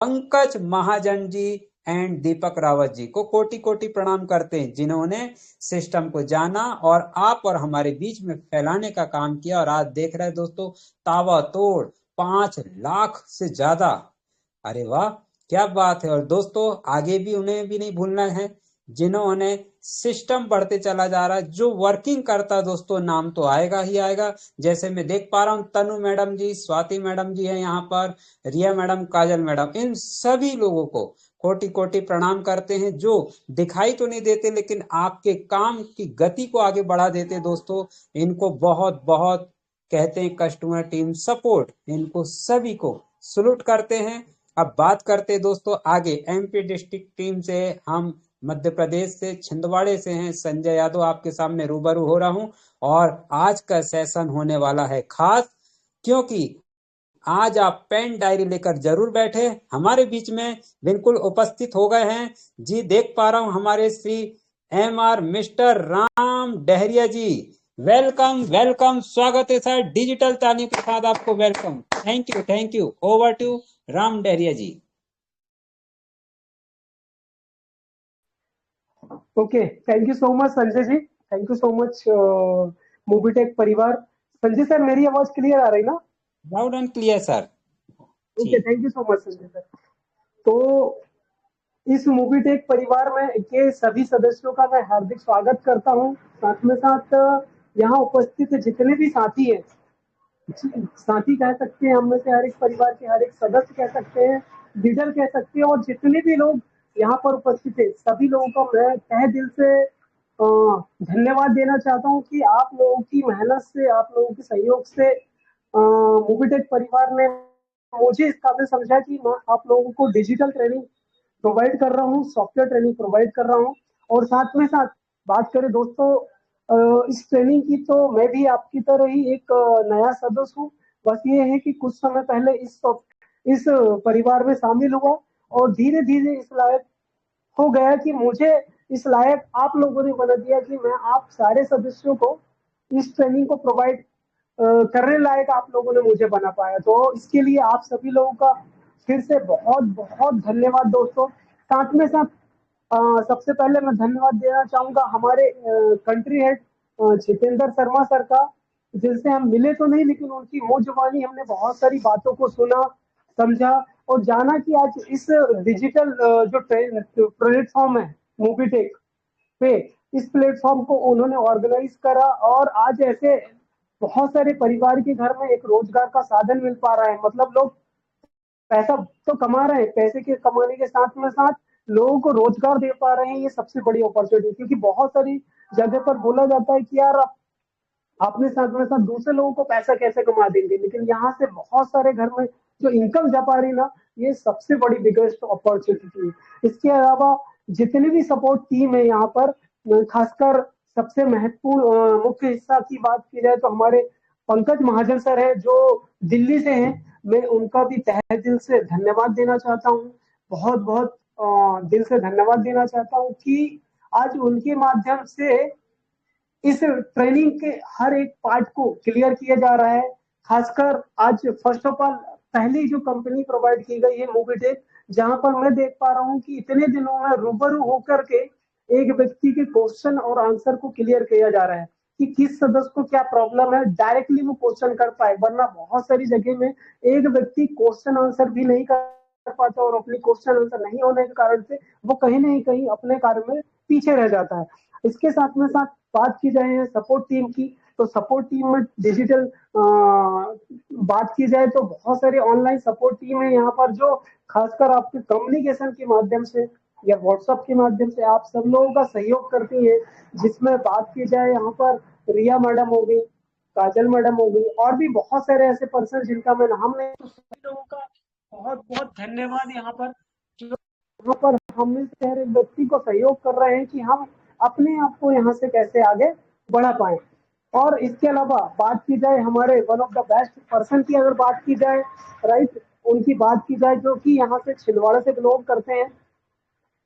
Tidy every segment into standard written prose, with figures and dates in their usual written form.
पंकज महाजन जी and Deepak Rawat ji को कोटि कोटि प्रणाम करते हैं, जिन्होंने सिस्टम को जाना और आप और हमारे बीच में फैलाने का काम किया। और आज देख रहे हैं दोस्तों, ताबड़तोड़ 5 लाख से ज्यादा। अरे वाह, क्या बात है। और दोस्तों आगे भी उन्हें भी नहीं भूलना है, जिन्होंने सिस्टम बढ़ते चला जा रहा है, जो वर्किंग करता है दोस्तों, नाम तो आएगा ही आएगा। जैसे मैं देख पा रहा हूँ, तनु मैडम जी, स्वाति मैडम जी है यहाँ पर, रिया मैडम, काजल मैडम, इन सभी लोगों को कोटि कोटि प्रणाम करते हैं, जो दिखाई तो नहीं देते लेकिन आपके काम की गति को आगे बढ़ा देते दोस्तों। इनको बहुत बहुत कहते हैं कस्टमर टीम सपोर्ट, इनको सभी को सलूट करते हैं। अब बात करते हैं दोस्तों आगे एमपी डिस्ट्रिक्ट टीम से। हम मध्य प्रदेश से छिंदवाड़े से हैं, संजय यादव आपके सामने रूबरू हो रहा हूं। और आज का सेशन होने वाला है खास, क्योंकि आज आप पेन डायरी लेकर जरूर बैठे। हमारे बीच में बिल्कुल उपस्थित हो गए हैं जी, देख पा रहा हूं हमारे Shri MR mister Ram Dahariya ji. Welcome welcome, स्वागत है सर, डिजिटल तालियों के साथ आपको welcome. Thank you, over to Ram Dahariya ji. Okay, thank you so much Sanjay ji. Thank you so much Movietech परिवार। संजय सर, मेरी आवाज क्लियर आ रही ना? Loud and clear sir. Okay, जी thank you so much Sanjay sir. तो इस मूवीटेक परिवार में के सभी सदस्यों का मैं हार्दिक स्वागत करता हूं। साथ में साथ यहाँ उपस्थित जितने भी साथी हैं, साथी कह सकते हैं, हम में से हर एक परिवार के हर एक सदस्य कह सकते हैं, लीडर कह सकते हैं, और जितने भी लोग यहाँ पर उपस्थित है, सभी लोगों का मैं तहे दिल से धन्यवाद देना चाहता हूँ कि आप लोगों की मेहनत से, आप लोगों के सहयोग से मूवीटेक परिवार ने मुझे इस काबिल समझा कि मैं आप लोगों को डिजिटल ट्रेनिंग प्रोवाइड कर रहा हूँ, सॉफ्टवेयर ट्रेनिंग प्रोवाइड कर रहा हूँ। और साथ में साथ बात करें दोस्तों इस ट्रेनिंग की, तो मैं भी आपकी तरह ही एक नया सदस्य हूँ। बस ये है कि कुछ समय पहले इस परिवार में शामिल हुआ और धीरे धीरे इस लायक हो गया कि मुझे इस लायक आप लोगों ने बना दिया कि मैं आप सारे सदस्यों को इस ट्रेनिंग को प्रोवाइड करने लायक आप लोगों ने मुझे बना पाया। तो इसके लिए आप सभी लोगों का फिर से बहुत बहुत धन्यवाद दोस्तों। साथ में साथ सबसे पहले मैं धन्यवाद देना चाहूंगा हमारे country head Jitendra Sharma sir का, जिनसे हम मिले तो नहीं लेकिन उनकी मुंह जुबानी हमने बहुत सारी बातों को सुना, समझा और जाना कि आज इस डिजिटल जो प्लेटफॉर्म है मूवीटेक पे, इस प्लेटफॉर्म को उन्होंने ऑर्गेनाइज करा और आज ऐसे बहुत सारे परिवार के घर में एक रोजगार का साधन मिल पा रहा है। मतलब लोग पैसा तो कमा रहे हैं, पैसे के कमाने के साथ में साथ लोगों को रोजगार दे पा रहे हैं। ये सबसे बड़ी अपॉर्चुनिटी, क्योंकि बहुत सारी जगह पर बोला जाता है कि यार अपने साथ में साथ दूसरे लोगों को पैसा कैसे कमा देंगे, लेकिन यहाँ से बहुत सारे घर में जो इनकम जा पा रही ना, ये सबसे बड़ी बिगेस्ट अपॉर्चुनिटी है। इसके अलावा जितनी भी सपोर्ट टीम है यहाँ पर, खासकर सबसे महत्वपूर्ण मुख्य हिस्सा की बात की जाए तो हमारे पंकज महाजन सर है जो दिल्ली से हैं। मैं उनका भी तहे दिल से धन्यवाद देना चाहता हूँ, बहुत बहुत दिल से धन्यवाद देना चाहता हूँ कि आज उनके माध्यम से इस ट्रेनिंग के हर एक पार्ट को क्लियर किया जा रहा है। खासकर आज फर्स्ट ऑफ ऑल पहली जो कंपनी प्रोवाइड की गई है मूवीटेक, जहां पर मैं देख पा रहा हूँ कि इतने दिनों में रूबरू होकर के एक व्यक्ति के क्वेश्चन और आंसर को क्लियर किया जा रहा है कि किस सदस्य को क्या प्रॉब्लम है, डायरेक्टली वो क्वेश्चन कर पाए। वरना बहुत सारी जगह में एक व्यक्ति क्वेश्चन आंसर भी नहीं कर पाता और अपनी क्वेश्चन आंसर नहीं होने के कारण से वो कहीं नहीं कहीं अपने कार्य में पीछे रह जाता है। इसके साथ में साथ बात की जाए सपोर्ट टीम की, तो सपोर्ट टीम में डिजिटल बात की जाए तो बहुत सारे ऑनलाइन सपोर्ट टीम है यहाँ पर, जो खासकर आपके कम्युनिकेशन के माध्यम से या व्हाट्सएप के माध्यम से आप सब लोगों का सहयोग करती है। जिसमें बात की जाए यहाँ पर रिया मैडम हो गई, काजल मैडम हो गई, और भी बहुत सारे ऐसे पर्सन जिनका मैं नाम नहीं, तो सभी लोगों का बहुत बहुत धन्यवाद यहाँ पर, जो यहाँ पर हम इस शहर व्यक्ति को सहयोग कर रहे हैं कि हम अपने आप को यहाँ से कैसे आगे बढ़ा पाए। और इसके अलावा बात की जाए हमारे one of the best person की, अगर बात की जाए, राइट, उनकी बात की जाए जो कि यहाँ से छिंदवाड़ा से बिलोंग करते हैं,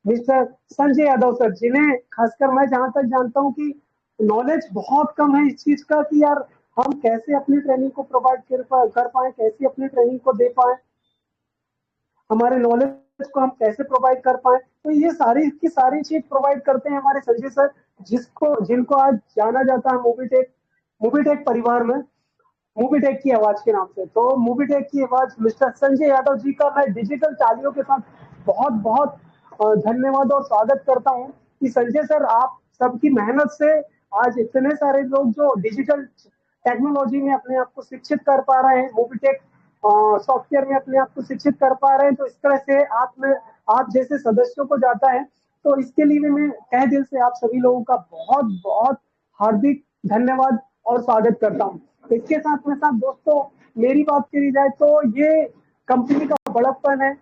मिस्टर संजय यादव सर, जिन्हें खासकर मैं जहां तक जानता हूं कि नॉलेज बहुत कम है इस चीज का कि यार हम कैसे अपनी ट्रेनिंग को प्रोवाइड कर पाए, कैसे अपनी ट्रेनिंग को दे पाए। हमारे नॉलेज को हम कैसे प्रोवाइड कर पाए। तो ये सारी की सारी चीज प्रोवाइड करते हैं हमारे संजय सर, जिनको आज जाना जाता है मूवीटेक परिवार में मूवीटेक की आवाज के नाम से। तो मूवीटेक की आवाज मिस्टर संजय यादव जी का मैं डिजिटल तालियों के साथ बहुत बहुत धन्यवाद और स्वागत करता हूँ कि संजय सर आप सबकी मेहनत से आज इतने सारे लोग जो डिजिटल टेक्नोलॉजी में अपने आप को शिक्षित कर पा रहे हैं, मूवीटेक सॉफ्टवेयर में अपने आप को शिक्षित कर पा रहे हैं। तो इस तरह से आप जैसे सदस्यों को जाता है, तो इसके लिए मैं तहे दिल से आप सभी लोगों का बहुत बहुत हार्दिक धन्यवाद और स्वागत करता हूँ। इसके साथ में साथ दोस्तों मेरी बात करी जाए तो ये कंपनी का बड़प्पन है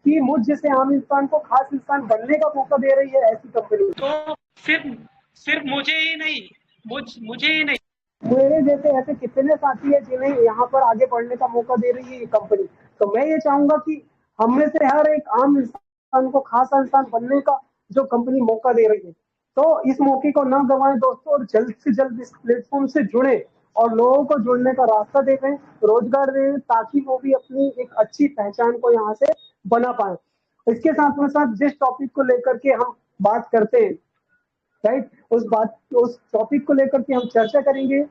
कि मुझ जैसे आम इंसान को खास इंसान बनने का मौका दे रही है ऐसी कंपनी। तो सिर्फ सिर्फ मुझे ही नहीं मेरे जैसे ऐसे कितने साथी है जिन्हें यहाँ पर आगे बढ़ने का मौका दे रही है ये कंपनी। तो मैं ये चाहूंगा कि हम में से हर एक आम इंसान को खास इंसान बनने का जो कंपनी मौका दे रही है, तो इस मौके को ना गंवाएं दोस्तों, और जल्द से जल्द इस प्लेटफॉर्म से जुड़े और लोगों को जुड़ने का रास्ता दे दें, रोजगार दे दें, ताकि वो भी अपनी एक अच्छी पहचान को यहाँ से बना पाए। इसके साथ में साथ जिस टॉपिक को लेकर के हम बात करते हैं, राइट, उस टॉपिक को लेकर के हम चर्चा करेंगे,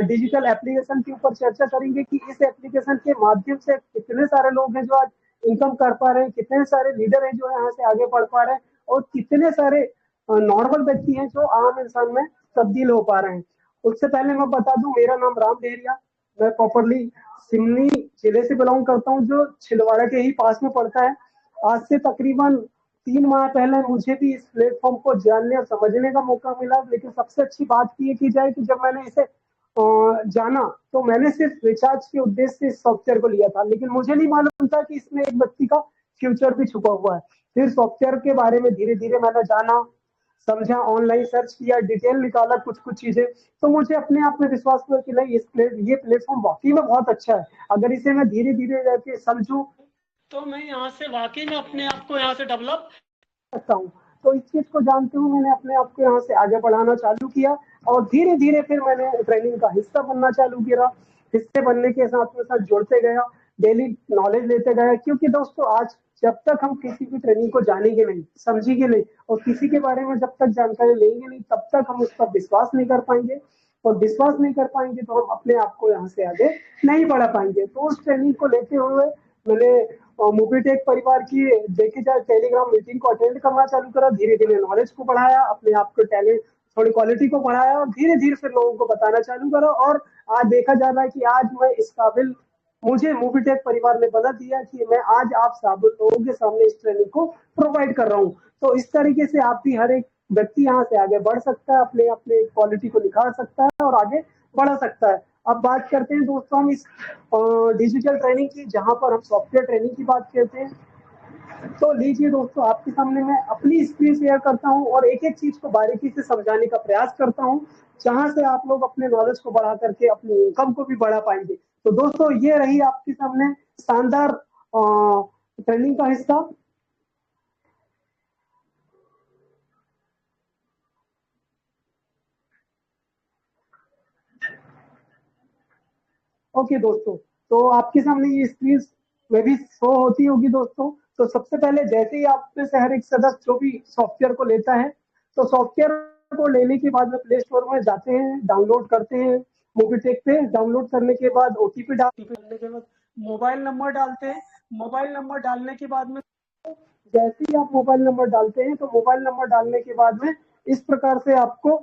डिजिटल एप्लीकेशन के ऊपर चर्चा करेंगे कि इस एप्लीकेशन के माध्यम से कितने सारे लोग हैं जो आज इनकम कर पा रहे हैं, कितने सारे लीडर हैं जो यहाँ से आगे बढ़ पा रहे हैं, और कितने सारे नॉर्मल व्यक्ति हैं जो आम इंसान में तब्दील हो पा रहे हैं। उससे पहले मैं बता दूं, मेरा नाम राम डेहरिया, मैं प्रॉपरली सिमनी जिले से बिलोंग करता हूँ, जो छिंदवाड़ा के ही पास में पड़ता है। आज से तकरीबन 3 माह पहले मुझे भी इस प्लेटफॉर्म को जानने और समझने का मौका मिला। लेकिन सबसे अच्छी बात ये की जाए कि जब मैंने इसे जाना तो मैंने सिर्फ रिचार्ज के उद्देश्य से इस सॉफ्टवेयर को लिया था, लेकिन मुझे नहीं मालूम था कि इसमें एक व्यक्ति का फ्यूचर भी छुपा हुआ है। फिर सॉफ्टवेयर के बारे में धीरे धीरे मैंने जाना, समझा, ऑनलाइन सर्च किया, डिटेल निकाला कुछ कुछ चीजें, तो मुझे अपने आप में विश्वास हुआ कि नहीं, ये प्लेटफॉर्म वाकई में बहुत अच्छा है। अगर इसे मैं धीरे धीरे जाके समझूं तो मैं यहाँ से वाकई में अपने आप को यहाँ से डेवलप सकता हूँ। तो इस चीज को जानते हुए मैंने अपने आप को यहाँ से आगे बढ़ाना चालू किया, और धीरे धीरे फिर मैंने ट्रेनिंग का हिस्सा बनना चालू किया। हिस्से बनने के साथ में साथ जुड़ते गया, डेली नॉलेज लेते गया, क्योंकि दोस्तों आज जब तक हम किसी भी ट्रेनिंग को जानेंगे नहीं, समझेंगे नहीं, और किसी के बारे में जब तक जानकारी लेंगे नहीं, तब तक हम उस पर विश्वास नहीं कर पाएंगे, और विश्वास नहीं कर पाएंगे तो हम अपने आप को यहाँ से आगे नहीं बढ़ा पाएंगे। तो उस ट्रेनिंग को लेते हुए मैंने मूवीटेक परिवार की देखी जाए टेलीग्राम मीटिंग को अटेंड करना चालू करा, धीरे धीरे नॉलेज को बढ़ाया, अपने आप को टैलेंट थोड़ी क्वालिटी को बढ़ाया, और धीरे धीरे फिर लोगों को बताना चालू करा। और आज देखा जा रहा है कि आज मैं इस काबिल मुझे मूवीटेक परिवार ने बना दिया कि मैं आज आप सब लोगों के सामने इस ट्रेनिंग को प्रोवाइड कर रहा हूँ। तो इस तरीके से आप भी, हर एक व्यक्ति यहाँ से आगे बढ़ सकता है, अपने अपने क्वालिटी को निखार सकता है और आगे बढ़ा सकता है। अब बात करते हैं दोस्तों हम इस डिजिटल ट्रेनिंग की, जहां पर हम सॉफ्टवेयर ट्रेनिंग की बात करते हैं। तो लीजिए दोस्तों, आपके सामने मैं अपनी स्क्रीन शेयर करता हूं और एक एक चीज को बारीकी से समझाने का प्रयास करता हूं, जहां से आप लोग अपने नॉलेज को बढ़ा करके अपनी इनकम को भी बढ़ा पाएंगे। तो दोस्तों ये रही आपके सामने शानदार ट्रेनिंग का हिस्सा। ओके दोस्तों, तो आपके सामने ये स्क्रीन में भी शो होती होगी दोस्तों। तो सबसे पहले जैसे ही आप में से हर एक सदस्य जो भी सॉफ्टवेयर को लेता है, तो सॉफ्टवेयर को लेने के बाद में प्ले स्टोर में जाते हैं, डाउनलोड करते हैं मूवीटेक पे। डाउनलोड करने के बाद ओटीपी डालने के बाद मोबाइल नंबर डालते हैं। मोबाइल नंबर डालने के बाद में जैसे ही आप मोबाइल नंबर डालते हैं, तो मोबाइल नंबर डालने के बाद में इस प्रकार से आपको,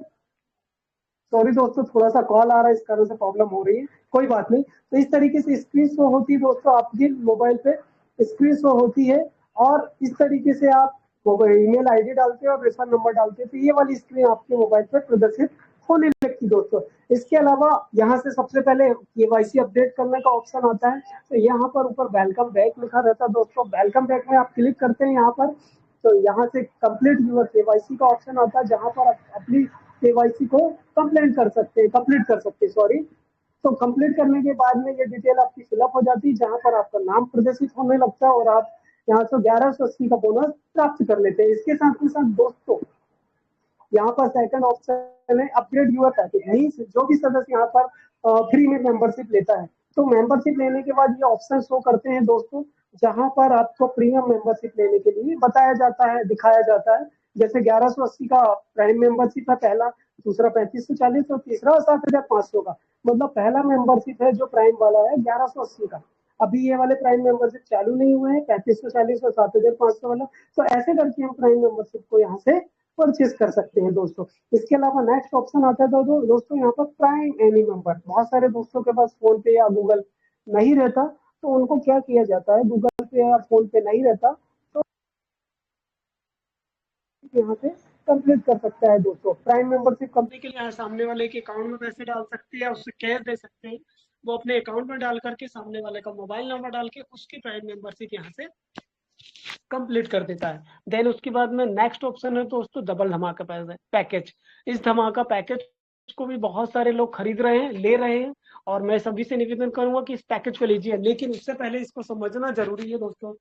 सॉरी दोस्तों थोड़ा सा कॉल आ रहा है, इस कारण से प्रॉब्लम हो रही है, कोई बात नहीं। तो इस तरीके से स्क्रीन शो होती है दोस्तों, आपकी मोबाइल पे स्क्रीन शो होती है, और इस तरीके से आप ईमेल आईडी डालते हैं और रेफर नंबर डालते हैं, तो ये वाली स्क्रीन आपके मोबाइल पे प्रदर्शित होने लगती दोस्तों। इसके अलावा यहाँ से सबसे पहले केवाईसी अपडेट करने का ऑप्शन आता है। तो यहाँ पर ऊपर वेलकम बैक लिखा रहता है दोस्तों, वेलकम बैक में आप क्लिक करते हैं यहाँ पर, तो यहाँ से कंप्लीट यूर केवाईसी का ऑप्शन आता है, जहाँ पर आप अपनी केवाईसी को कंप्लीट कर सकते हैं, सॉरी। तो कंप्लीट करने के बाद में ये डिटेल आपकी फिलअप हो जाती है, जहां पर आपका नाम प्रदर्शित होने लगता है, और आप यहाँ से 1180 का बोनस प्राप्त कर लेते हैं। इसके साथ ही साथ दोस्तों यहाँ पर सेकंड ऑप्शन है अपग्रेड यूर पैकेज। जो भी सदस्य यहाँ पर फ्री में मेंबरशिप लेता है, तो मेंबरशिप लेने के बाद ये ऑप्शन शो करते हैं दोस्तों, जहां पर आपको प्रीमियम मेंबरशिप लेने के लिए बताया जाता है, दिखाया जाता है। जैसे 1180 का प्राइम मेंबरशिप है पहला, दूसरा 3540 और तीसरा 7500 का। मतलब पहला मेंबरशिप है जो प्राइम वाला है 1180 का। अभी ये वाले प्राइम मेंबरशिप चालू नहीं हुए हैं, 3540 और 7500 वाला। तो ऐसे करके हम प्राइम मेंबरशिप को यहाँ से परचेज कर सकते हैं दोस्तों। इसके अलावा नेक्स्ट ऑप्शन आता है दोस्तों यहाँ पर प्राइम एनी मेंबर। बहुत सारे दोस्तों के पास फोन पे या गूगल नहीं रहता, तो उनको क्या किया जाता है, गूगल पे या फोन पे नहीं रहता तो यहाँ से कंप्लीट कर सकता है दोस्तों। प्राइम मेंबरशिप कंपनी के लिए सामने वाले के अकाउंट में पैसे डाल सकते हैं, उससे कैश दे सकते हैं। वो अपने अकाउंट में डाल करके सामने वाले का मोबाइल नंबर डाल के उसकी प्राइम मेंबरशिप यहाँ से कंप्लीट कर देता है। देन उसके बाद में नेक्स्ट ऑप्शन है दोस्तों डबल धमाका पैकेज। इस धमाका पैकेज को भी बहुत सारे लोग खरीद रहे हैं, ले रहे हैं, और मैं सभी से निवेदन करूंगा कि इस पैकेज को लीजिए। लेकिन उससे पहले इसको समझना जरूरी है दोस्तों।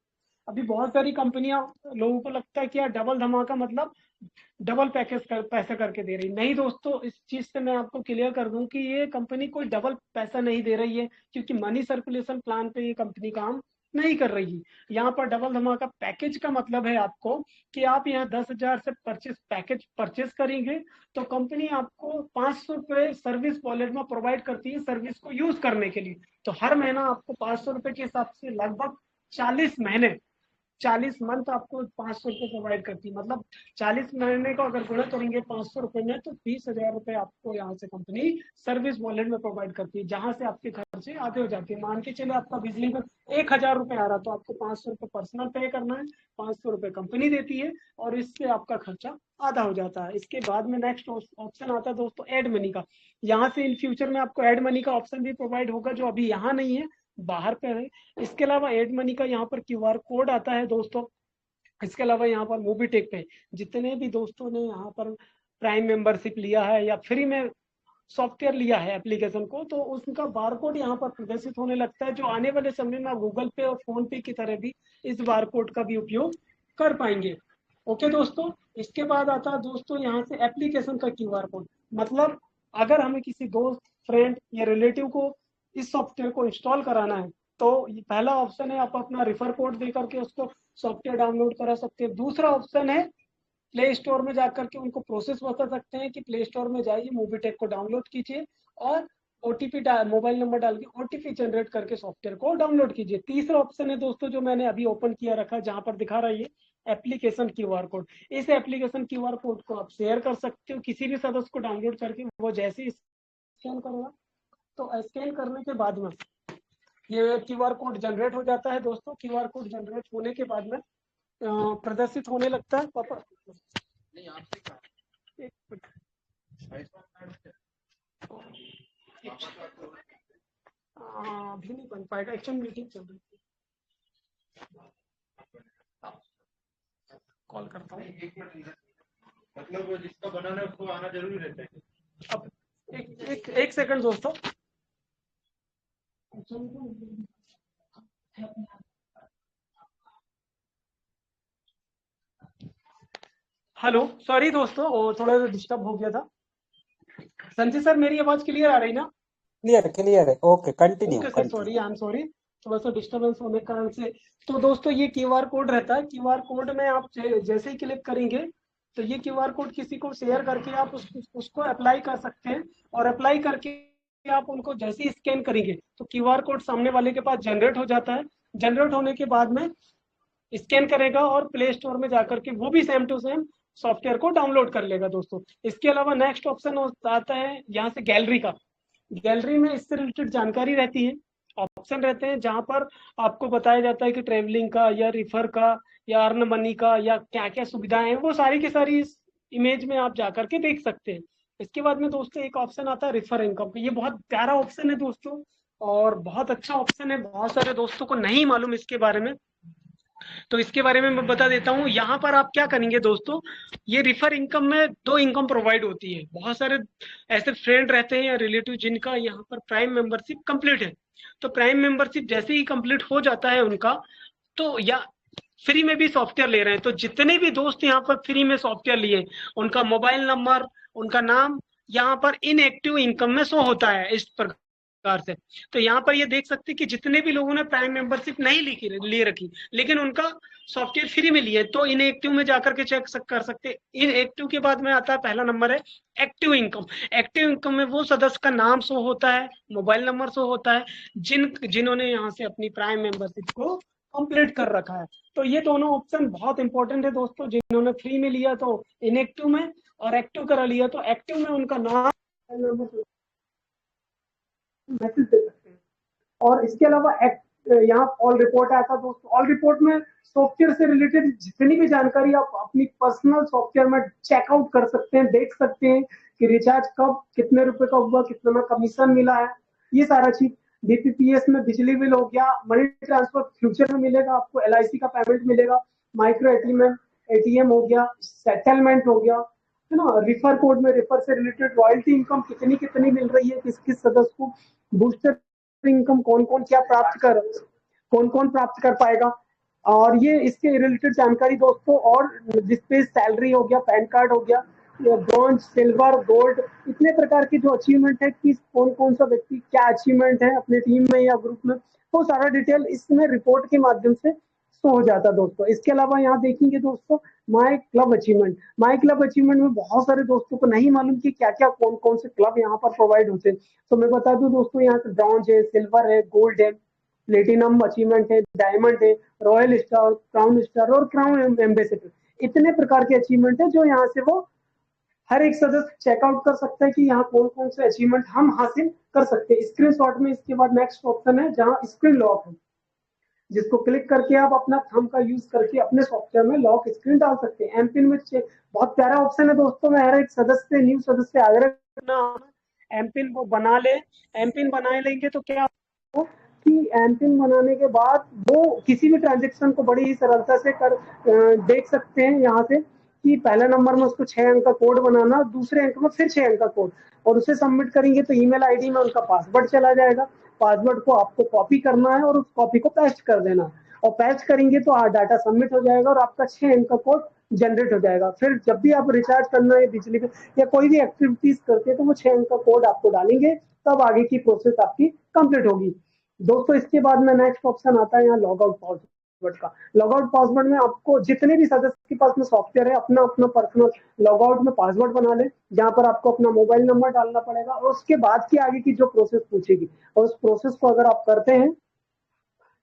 अभी बहुत सारी कंपनियां, लोगों को लगता है कि यार डबल धमाका मतलब डबल पैकेज पैसा करके दे रही। नहीं दोस्तों, इस चीज से मैं आपको क्लियर कर दूं कि ये कंपनी कोई डबल पैसा नहीं दे रही है, क्योंकि मनी सर्कुलेशन प्लान पे ये कंपनी काम नहीं कर रही है। यहाँ पर डबल धमाका पैकेज का मतलब है आपको कि आप यहाँ 10,000 से पैकेज परचेज करेंगे तो कंपनी आपको 500 रुपये सर्विस वॉलेट में प्रोवाइड करती है सर्विस को यूज करने के लिए। तो हर महीना आपको 500 रुपये के हिसाब से लगभग 40 महीने, 40 मंथ आपको 500 रुपये प्रोवाइड करती है। मतलब 40 महीने को अगर गुणा करेंगे 500 रुपये में, तो 20,000 रुपये आपको यहाँ से कंपनी सर्विस वॉलेट में प्रोवाइड करती है, जहां से आपके खर्चे आधे हो जाते हैं। मान के चले आपका बिजली बिल 1,000 रुपये आ रहा, तो आपको 500 रुपये पर्सनल पे करना है, 500 रुपये कंपनी देती है, और इससे आपका खर्चा आधा हो जाता है। इसके बाद में नेक्स्ट ऑप्शन आता है दोस्तों एड मनी का। यहाँ से इन फ्यूचर में आपको एड मनी का ऑप्शन भी प्रोवाइड होगा, जो अभी यहाँ नहीं है, बाहर पे है। इसके अलावा एड मनी का यहाँ पर क्यूआर कोड आता है दोस्तों। इसके अलावा यहाँ पर मोबीटेक पे जितने भी दोस्तों ने यहाँ पर प्राइम मेंबरशिप लिया है या फ्री में सॉफ्टवेयर लिया है एप्लीकेशन को, तो उसका बारकोड यहाँ पर प्रदर्शित होने लगता है, जो आने वाले समय में गूगल पे और फोन पे की तरह भी इस बारकोड का भी उपयोग कर पाएंगे। ओके दोस्तों, इसके बाद आता है दोस्तों यहाँ से एप्लीकेशन का क्यूआर कोड। मतलब अगर हमें किसी दोस्त, फ्रेंड या रिलेटिव को इस सॉफ्टवेयर को इंस्टॉल कराना है, तो पहला ऑप्शन है आप अपना रिफर कोड दे करके उसको सॉफ्टवेयर डाउनलोड करा सकते हैं। दूसरा ऑप्शन है प्ले स्टोर में जाकर के उनको प्रोसेस बता सकते हैं कि प्ले स्टोर में जाइए, मूवीटेक को डाउनलोड कीजिए और ओटीपी मोबाइल नंबर डाल के ओटीपी जनरेट करके सॉफ्टवेयर को डाउनलोड कीजिए। तीसरा ऑप्शन है दोस्तों जो मैंने अभी ओपन किया रखा है, जहां पर दिखा रहा है एप्लीकेशन क्यूआर कोड। इस एप्लीकेशन क्यूआर कोड को आप शेयर कर सकते हो किसी भी सदस्य को डाउनलोड करके। वो जैसे ही स्कैन करेगा, तो स्कैन करने के बाद में ये क्यूआर कोड जनरेट हो जाता है दोस्तों। क्यूआर कोड जनरेट होने के बाद में प्रदर्शित होने लगता है। पापा नहीं, आपसे अभी नहीं बन पाएगा, एक्शन मीटिंग चल रही है, कॉल करता हूँ। मतलब जिसका बनाना है उसको आना जरूरी रहता है। अब एक सेकंड दोस्तों। हेलो, सॉरी दोस्तों, थोड़ा सा डिस्टर्ब हो गया था। संजय सर, मेरी आवाज क्लियर आ रही ना? क्लियर है। Okay, continue. Okay sir, sorry, I am sorry, थोड़ा सा डिस्टर्बेंस होने के कारण से। तो दोस्तों ये क्यूआर कोड रहता है। क्यूआर कोड में आप जैसे ही क्लिक करेंगे, तो ये क्यूआर कोड किसी को शेयर करके आप उसको अप्लाई कर सकते हैं, और अप्लाई करके आप उनको जैसे ही स्कैन करेंगे तो क्यूआर कोड सामने वाले के पास जनरेट हो जाता है। जनरेट होने के बाद में स्कैन करेगा और प्ले स्टोर में जाकर के वो भी सेम टू सेम सॉफ्टवेयर को डाउनलोड कर लेगा दोस्तों। इसके अलावा नेक्स्ट ऑप्शन आता है यहाँ से गैलरी का। गैलरी में इससे रिलेटेड जानकारी रहती है, ऑप्शन रहते हैं, जहां पर आपको बताया जाता है कि ट्रेवलिंग का या रिफर का या अर्न मनी का या क्या क्या सुविधाएं हैं, वो सारी की सारी इस इमेज में आप जाकर के देख सकते हैं। इसके बाद में दोस्तों एक ऑप्शन आता है रिफर इनकम। ये बहुत प्यारा ऑप्शन है दोस्तों, और बहुत अच्छा ऑप्शन है। बहुत सारे दोस्तों को नहीं मालूम इसके बारे में, तो इसके बारे में मैं बता देता हूँ। यहाँ पर आप क्या करेंगे दोस्तों, ये रिफर इनकम में 2 इनकम प्रोवाइड होती है। बहुत सारे ऐसे फ्रेंड रहते हैं या रिलेटिव जिनका यहाँ पर प्राइम मेंबरशिप कंप्लीट है, तो प्राइम मेंबरशिप जैसे ही कंप्लीट हो जाता है उनका, तो या फ्री में भी सॉफ्टवेयर ले रहे हैं, तो जितने भी दोस्त यहाँ पर फ्री में सॉफ्टवेयर लिए, उनका मोबाइल नंबर, उनका नाम यहाँ पर इनएक्टिव इनकम में शो होता है। इस प्रकार कार से। तो यहाँ पर ये देख सकते हैं कि जितने भी लोगों ने प्राइम मेंबरशिप नहीं ले रखी, लेकिन उनका सॉफ्टवेयर फ्री में लिया है, तो इनएक्टिव में जाकर के चेक कर सकते हैं। इनएक्टिव के बाद में आता है, पहला नंबर है एक्टिव इनकम। एक्टिव इनकम में वो सदस्य का नाम शो होता है, मोबाइल नंबर शो होता है, जिन्होंने यहाँ से अपनी प्राइम मेंबरशिप को कंप्लीट कर रखा है। तो ये दोनों ऑप्शन बहुत इंपॉर्टेंट है दोस्तों। जिन्होंने फ्री में लिया तो इनएक्टिव में, और एक्टिव करा लिया तो एक्टिव में उनका नाम, मैसेज दे सकते हैं। और इसके अलावा यहाँ ऑल रिपोर्ट आता है दोस्तों। ऑल रिपोर्ट में सॉफ्टवेयर से रिलेटेड जितनी भी जानकारी आप अपनी पर्सनल सॉफ्टवेयर में चेकआउट कर सकते हैं, देख सकते हैं कि रिचार्ज कब कितने रुपए का हुआ, कितना कमीशन मिला है, ये सारा चीज। बीपीपीएस में बिजली बिल हो गया, मनी ट्रांसफर फ्यूचर में मिलेगा आपको, एलआईसी का पेमेंट मिलेगा, माइक्रो एटीएम हो गया, सेटलमेंट हो गया, है ना। रिफर कोड में रिफर से रिलेटेड रॉयल्टी इनकम कितनी कितनी मिल रही है किस किस सदस्य को, बूस्टर इनकम कौन कौन प्राप्त कर पाएगा, और ये इसके रिलेटेड जानकारी दोस्तों। और जिसपे सैलरी हो गया, पैन कार्ड हो गया, ब्रॉन्ज, सिल्वर, गोल्ड, इतने प्रकार की जो अचीवमेंट है कि कौन कौन सा व्यक्ति क्या अचीवमेंट है अपने टीम में या ग्रुप में, वो सारा डिटेल इसमें रिपोर्ट के माध्यम से शो हो जाता है दोस्तों। इसके अलावा यहाँ देखेंगे दोस्तों my club achievement. My club achievement में बहुत सारे दोस्तों को नहीं मालूम कि क्या क्या कौन कौन से क्लब यहाँ पर प्रोवाइड होते हैं। तो मैं बता दूं दोस्तों, यहाँ पे ब्रॉन्ज है, सिल्वर है, गोल्ड है, प्लेटिनम अचीवमेंट है, डायमंड है, रॉयल स्टार और क्राउन एम्बेसडर, इतने प्रकार के अचीवमेंट है जो यहाँ से वो हर एक सदस्य चेकआउट कर सकता है कि यहाँ कौन कौन से अचीवमेंट हम हासिल कर सकते हैं स्क्रीनशॉट में। इसके बाद नेक्स्ट ऑप्शन है जहाँ स्क्रीन लॉक है, जिसको क्लिक करके आप अपना थंब का यूज करके अपने सॉफ्टवेयर में लॉक स्क्रीन डाल सकते हैं। एमपिन में बहुत प्यारा ऑप्शन है दोस्तों। मैं हर एक सदस्य न्यू सदस्य आग्रह करना एमपिन को बना ले। एमपिन बना लेंगे तो क्या हो कि एमपिन बनाने के बाद वो किसी भी ट्रांजेक्शन को बड़ी ही सरलता से देख सकते हैं यहाँ से कि पहले नंबर में उसको 6 अंक का कोड बनाना, दूसरे अंक में फिर 6 अंक का कोड, और उसे सबमिट करेंगे तो ईमेल आईडी में उनका पासवर्ड चला जाएगा। पासवर्ड को आपको कॉपी करना है और उस कॉपी को पेस्ट कर देना, और पेस्ट करेंगे तो डाटा सबमिट हो जाएगा और आपका 6 अंक का कोड जनरेट हो जाएगा। फिर जब भी आप रिचार्ज करना है बिजली बिल या कोई भी एक्टिविटीज करते हैं तो वो 6 अंक का कोड आपको डालेंगे, तब आगे की प्रोसेस आपकी कंप्लीट होगी दोस्तों। इसके बाद में नेक्स्ट ऑप्शन आता है यहाँ लॉग आउट पासवर्ड का। लॉग आउट पासवर्ड में आपको जितने भी सदस्य के पास में सॉफ्टवेयर है अपना अपना पर्सनल लॉग आउट में पासवर्ड बना ले, जहां पर आपको अपना मोबाइल नंबर डालना पड़ेगा और उसके बाद की आगे की जो प्रोसेस पूछेगी, और उस प्रोसेस को अगर आप करते हैं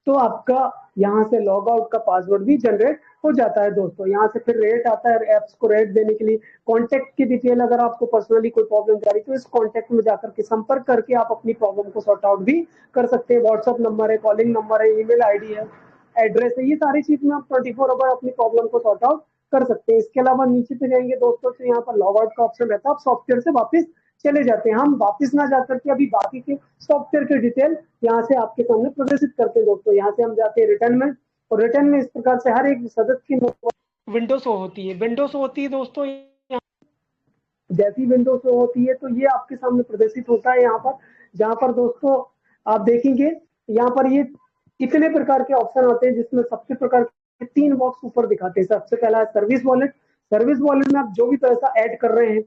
तो आपका यहाँ से लॉग आउट का पासवर्ड भी जनरेट हो जाता है दोस्तों। यहाँ से फिर रेट आता है, एप्स को रेट देने के लिए कॉन्टेक्ट की डिटेल, अगर आपको पर्सनली कोई प्रॉब्लम जा रही तो इस कॉन्टेक्ट में जाकर के संपर्क करके आप अपनी प्रॉब्लम को सॉर्ट आउट भी कर सकते हैं। व्हाट्सअप नंबर है, कॉलिंग नंबर है, ईमेल आईडी है, एड्रेस है, ये सारी चीज में आप 24 आवर अपनी प्रॉब्लम को सॉर्ट आउट कर सकते हैं। इसके अलावा नीचे पे जाएंगे दोस्तों तो यहाँ पर लॉग आउट का ऑप्शन रहता है, आप सॉफ्टवेयर से वापस चले जाते हैं। हम वापस ना जाकर के अभी बाकी के सॉफ्टवेयर के डिटेल यहाँ से आपके सामने प्रदर्शित करते हैं दोस्तों। यहाँ से हम जाते हैं रिटर्न में, और रिटर्न में इस प्रकार से हर एक सदस्य की विंडो शो होती है। विंडो शो होती है दोस्तों, जैसी विंडो शो होती है तो ये आपके सामने प्रदर्शित होता है यहाँ पर, जहाँ पर दोस्तों आप देखेंगे यहाँ पर ये इतने प्रकार के ऑप्शन आते हैं, जिसमें सबसे प्रकार के 3 बॉक्स ऊपर दिखाते हैं। सबसे पहला है सर्विस वॉलेट। सर्विस वॉलेट में आप जो भी पैसा ऐड कर रहे हैं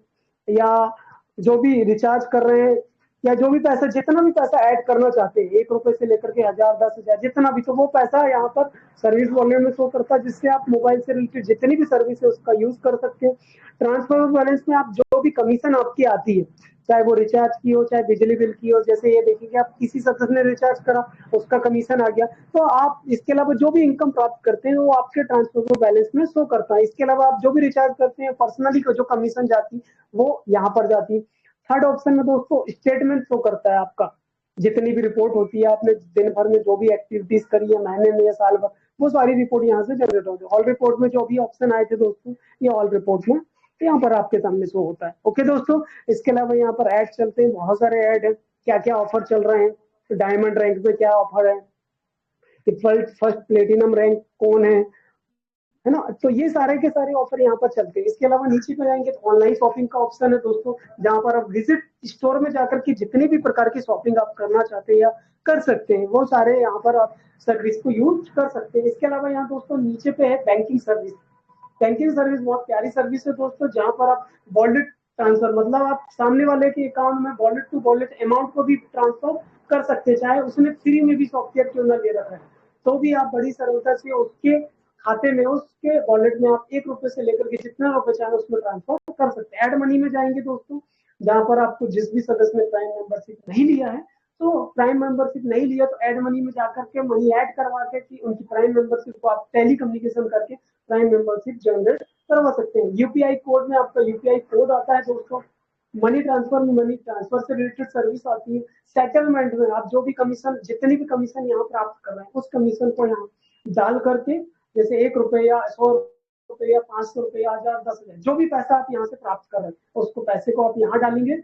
या जो भी रिचार्ज कर रहे हैं या जो भी पैसा, जितना भी पैसा ऐड करना चाहते हैं, 1 रुपए से लेकर के 1000, 10,000, जितना भी, तो वो पैसा यहाँ पर सर्विस वॉलेट में शो करता है, जिससे आप मोबाइल से रिलेटेड जितनी भी सर्विस है उसका यूज कर सकते हैं। ट्रांसफर बैलेंस में आप जो भी कमीशन आपकी आती है, चाहे वो रिचार्ज की हो चाहे बिजली बिल की हो, जैसे ये देखिए आप किसी सदस्य ने रिचार्ज करा उसका कमीशन आ गया, तो आप इसके अलावा जो भी इनकम प्राप्त करते हैं वो आपके ट्रांसफर बैलेंस में शो करता है। इसके अलावा आप जो भी रिचार्ज करते हैं पर्सनली को जो कमीशन जाती वो यहाँ पर जाती है। थर्ड ऑप्शन में दोस्तों स्टेटमेंट शो करता है आपका, जितनी भी रिपोर्ट होती है आपने दिन भर में जो भी एक्टिविटीज करी है, महीने में या साल भर, वो सारी रिपोर्ट यहाँ से जनरेट होती है। ऑल रिपोर्ट में जो भी ऑप्शन आए थे दोस्तों, ये ऑल रिपोर्ट में यहाँ पर आपके सामने शो होता है। ओके दोस्तों, इसके अलावा यहाँ पर ऐड चलते हैं, बहुत सारे ऐड है, क्या क्या ऑफर चल रहे हैं, तो डायमंड रैंक पे क्या ऑफर है, फर्स्ट प्लेटिनम रैंक कौन है ना। तो ये सारे के सारे ऑफर यहाँ पर चलते हैं। इसके अलावा नीचे पे जाएंगे तो ऑनलाइन शॉपिंग का ऑप्शन है दोस्तों, जहाँ पर आप विजिट स्टोर में जाकर के जितनी भी प्रकार की शॉपिंग आप करना चाहते हैं या कर सकते हैं, वो सारे यहाँ पर आप सर्विस को यूज कर सकते हैं। इसके अलावा यहाँ दोस्तों नीचे पे है बैंकिंग सर्विस। बैंकिंग सर्विस बहुत प्यारी सर्विस है दोस्तों, जहाँ पर आप वॉलेट ट्रांसफर, मतलब आप सामने वाले के अकाउंट में वॉलेट टू वॉलेट अमाउंट को भी ट्रांसफर कर सकते हैं, चाहे उसने फ्री में भी सॉफ्टवेयर क्यों ना ले रखा है, तो भी आप बड़ी सरलता से उसके खाते में, उसके वॉलेट में आप 1 रुपए से लेकर के जितना रुपए चाहे उसमें ट्रांसफर कर सकते हैं। ऐड मनी में जाएंगे दोस्तों, जहां पर आपको जिस भी सदस्य ने प्राइम मेंबरशिप नहीं लिया है, तो प्राइम मेंबरशिप नहीं लिया तो ऐड मनी में जाकर के मनी ऐड करवा के कि उनकी प्राइम मेंबरशिप को आप टेली कम्युनिकेशन करके प्राइम मेंबरशिप जनरेट करवा सकते हैं। यूपीआई कोड में आपका यूपीआई कोड आता है दोस्तों, मनी ट्रांसफर में मनी ट्रांसफर से रिलेटेड सर्विस आती है, सेटलमेंट में आप जो भी कमीशन, जितनी भी कमीशन यहाँ प्राप्त कर रहे हैं उस कमीशन को यहाँ डाल करके, जैसे 1 रुपए या 100 रुपए या 500 रुपए या 1000 10,000 जो भी पैसा आप यहाँ से प्राप्त कर रहे हैं, उसको पैसे को आप यहाँ डालेंगे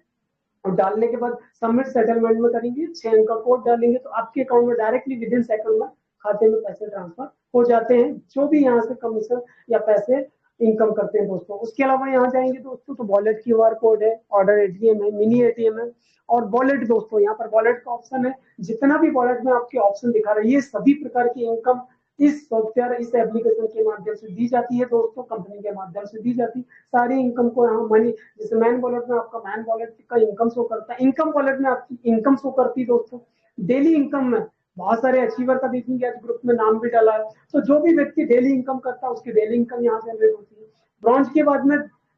और डालने के बाद सबमिट सेटलमेंट में करेंगे, 6 अंक का कोड डालेंगे तो आपके अकाउंट में डायरेक्टली विद इन सेकंड में खाते में पैसे ट्रांसफर हो जाते हैं, जो भी यहाँ से कमीशन या पैसे इनकम करते हैं दोस्तों। उसके अलावा यहाँ जाएंगे दोस्तों तो वॉलेट क्यूआर कोड है, ऑर्डर एटीएम है, मिनी एटीएम है और वॉलेट दोस्तों, यहाँ पर वॉलेट का ऑप्शन है, जितना भी वॉलेट में आपके ऑप्शन दिखा रहे हैं ये सभी प्रकार की इनकम इस सॉफ्टवेयर, इस एप्लीकेशन के माध्यम से दी जाती है दोस्तों, कंपनी के माध्यम से दी जाती है सारी इनकम को। यहाँ मनी, जैसे मैन वॉलेट में आपका मैन वॉलेट का इनकम शो करता है, इनकम वॉलेट में आपकी इनकम शो करती है दोस्तों। डेली इनकम में बहुत सारे अचीवर का देखेंगे आज ग्रुप में नाम भी डाला है, तो जो भी व्यक्ति डेली इनकम करता है उसकी डेली इनकम यहाँ जनरेट होती है। ब्रॉन्ज के बाद में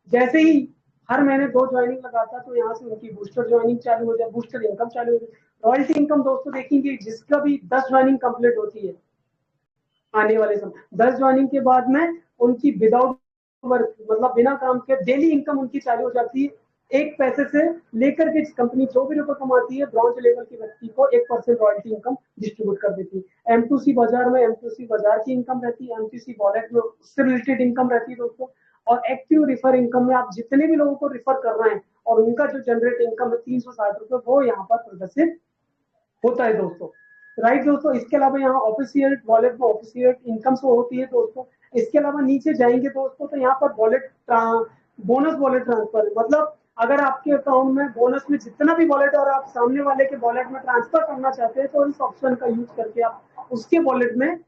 जैसे ही हर महीने 2 ज्वाइनिंग लगाता है तो यहाँ से उनकी बूस्टर ज्वाइनिंग चालू हो जाए, बूस्टर इनकम चालू हो जाए। रॉयल्टी इनकम दोस्तों देखेंगे जिसका भी 10 ज्वाइनिंग कंप्लीट होती है आने वाले समय, 10 ज्वाइनिंग के बाद में उनकी विदाउट वर्क, मतलब बिना काम के डेली इनकम उनकी चालू हो जाती है। 1 पैसे से लेकर के कंपनी जो भी रुपए कमाती है ब्रॉन्ज लेवल के व्यक्ति को 1% रॉयल्टी इनकम डिस्ट्रीब्यूट कर देती है। M2C बाजार में M2C बाजार की इनकम रहती है, M2C वॉलेट में उससे रिलेटेड इनकम रहती है दोस्तों। और एक्टिव रिफर इनकम में आप जितने भी लोगों को रिफर कर रहे हैं और उनका जो जनरेट इनकम है 360 रुपए, वो यहाँ पर प्रदर्शित होता है दोस्तों। राइट दोस्तों, इसके अलावा यहाँ ऑफिशियल वॉलेट में ऑफिशियल इनकम शो होती है दोस्तों। इसके अलावा नीचे जाएंगे दोस्तों तो यहाँ पर वॉलेट बोनस वॉलेट ट्रांसफर, मतलब अगर आपके अकाउंट में बोनस में जितना भी वॉलेट और आप सामने वाले के वॉलेट में ट्रांसफर करना चाहते हैं तो इस ऑप्शन का यूज करके आप उसके वॉलेट में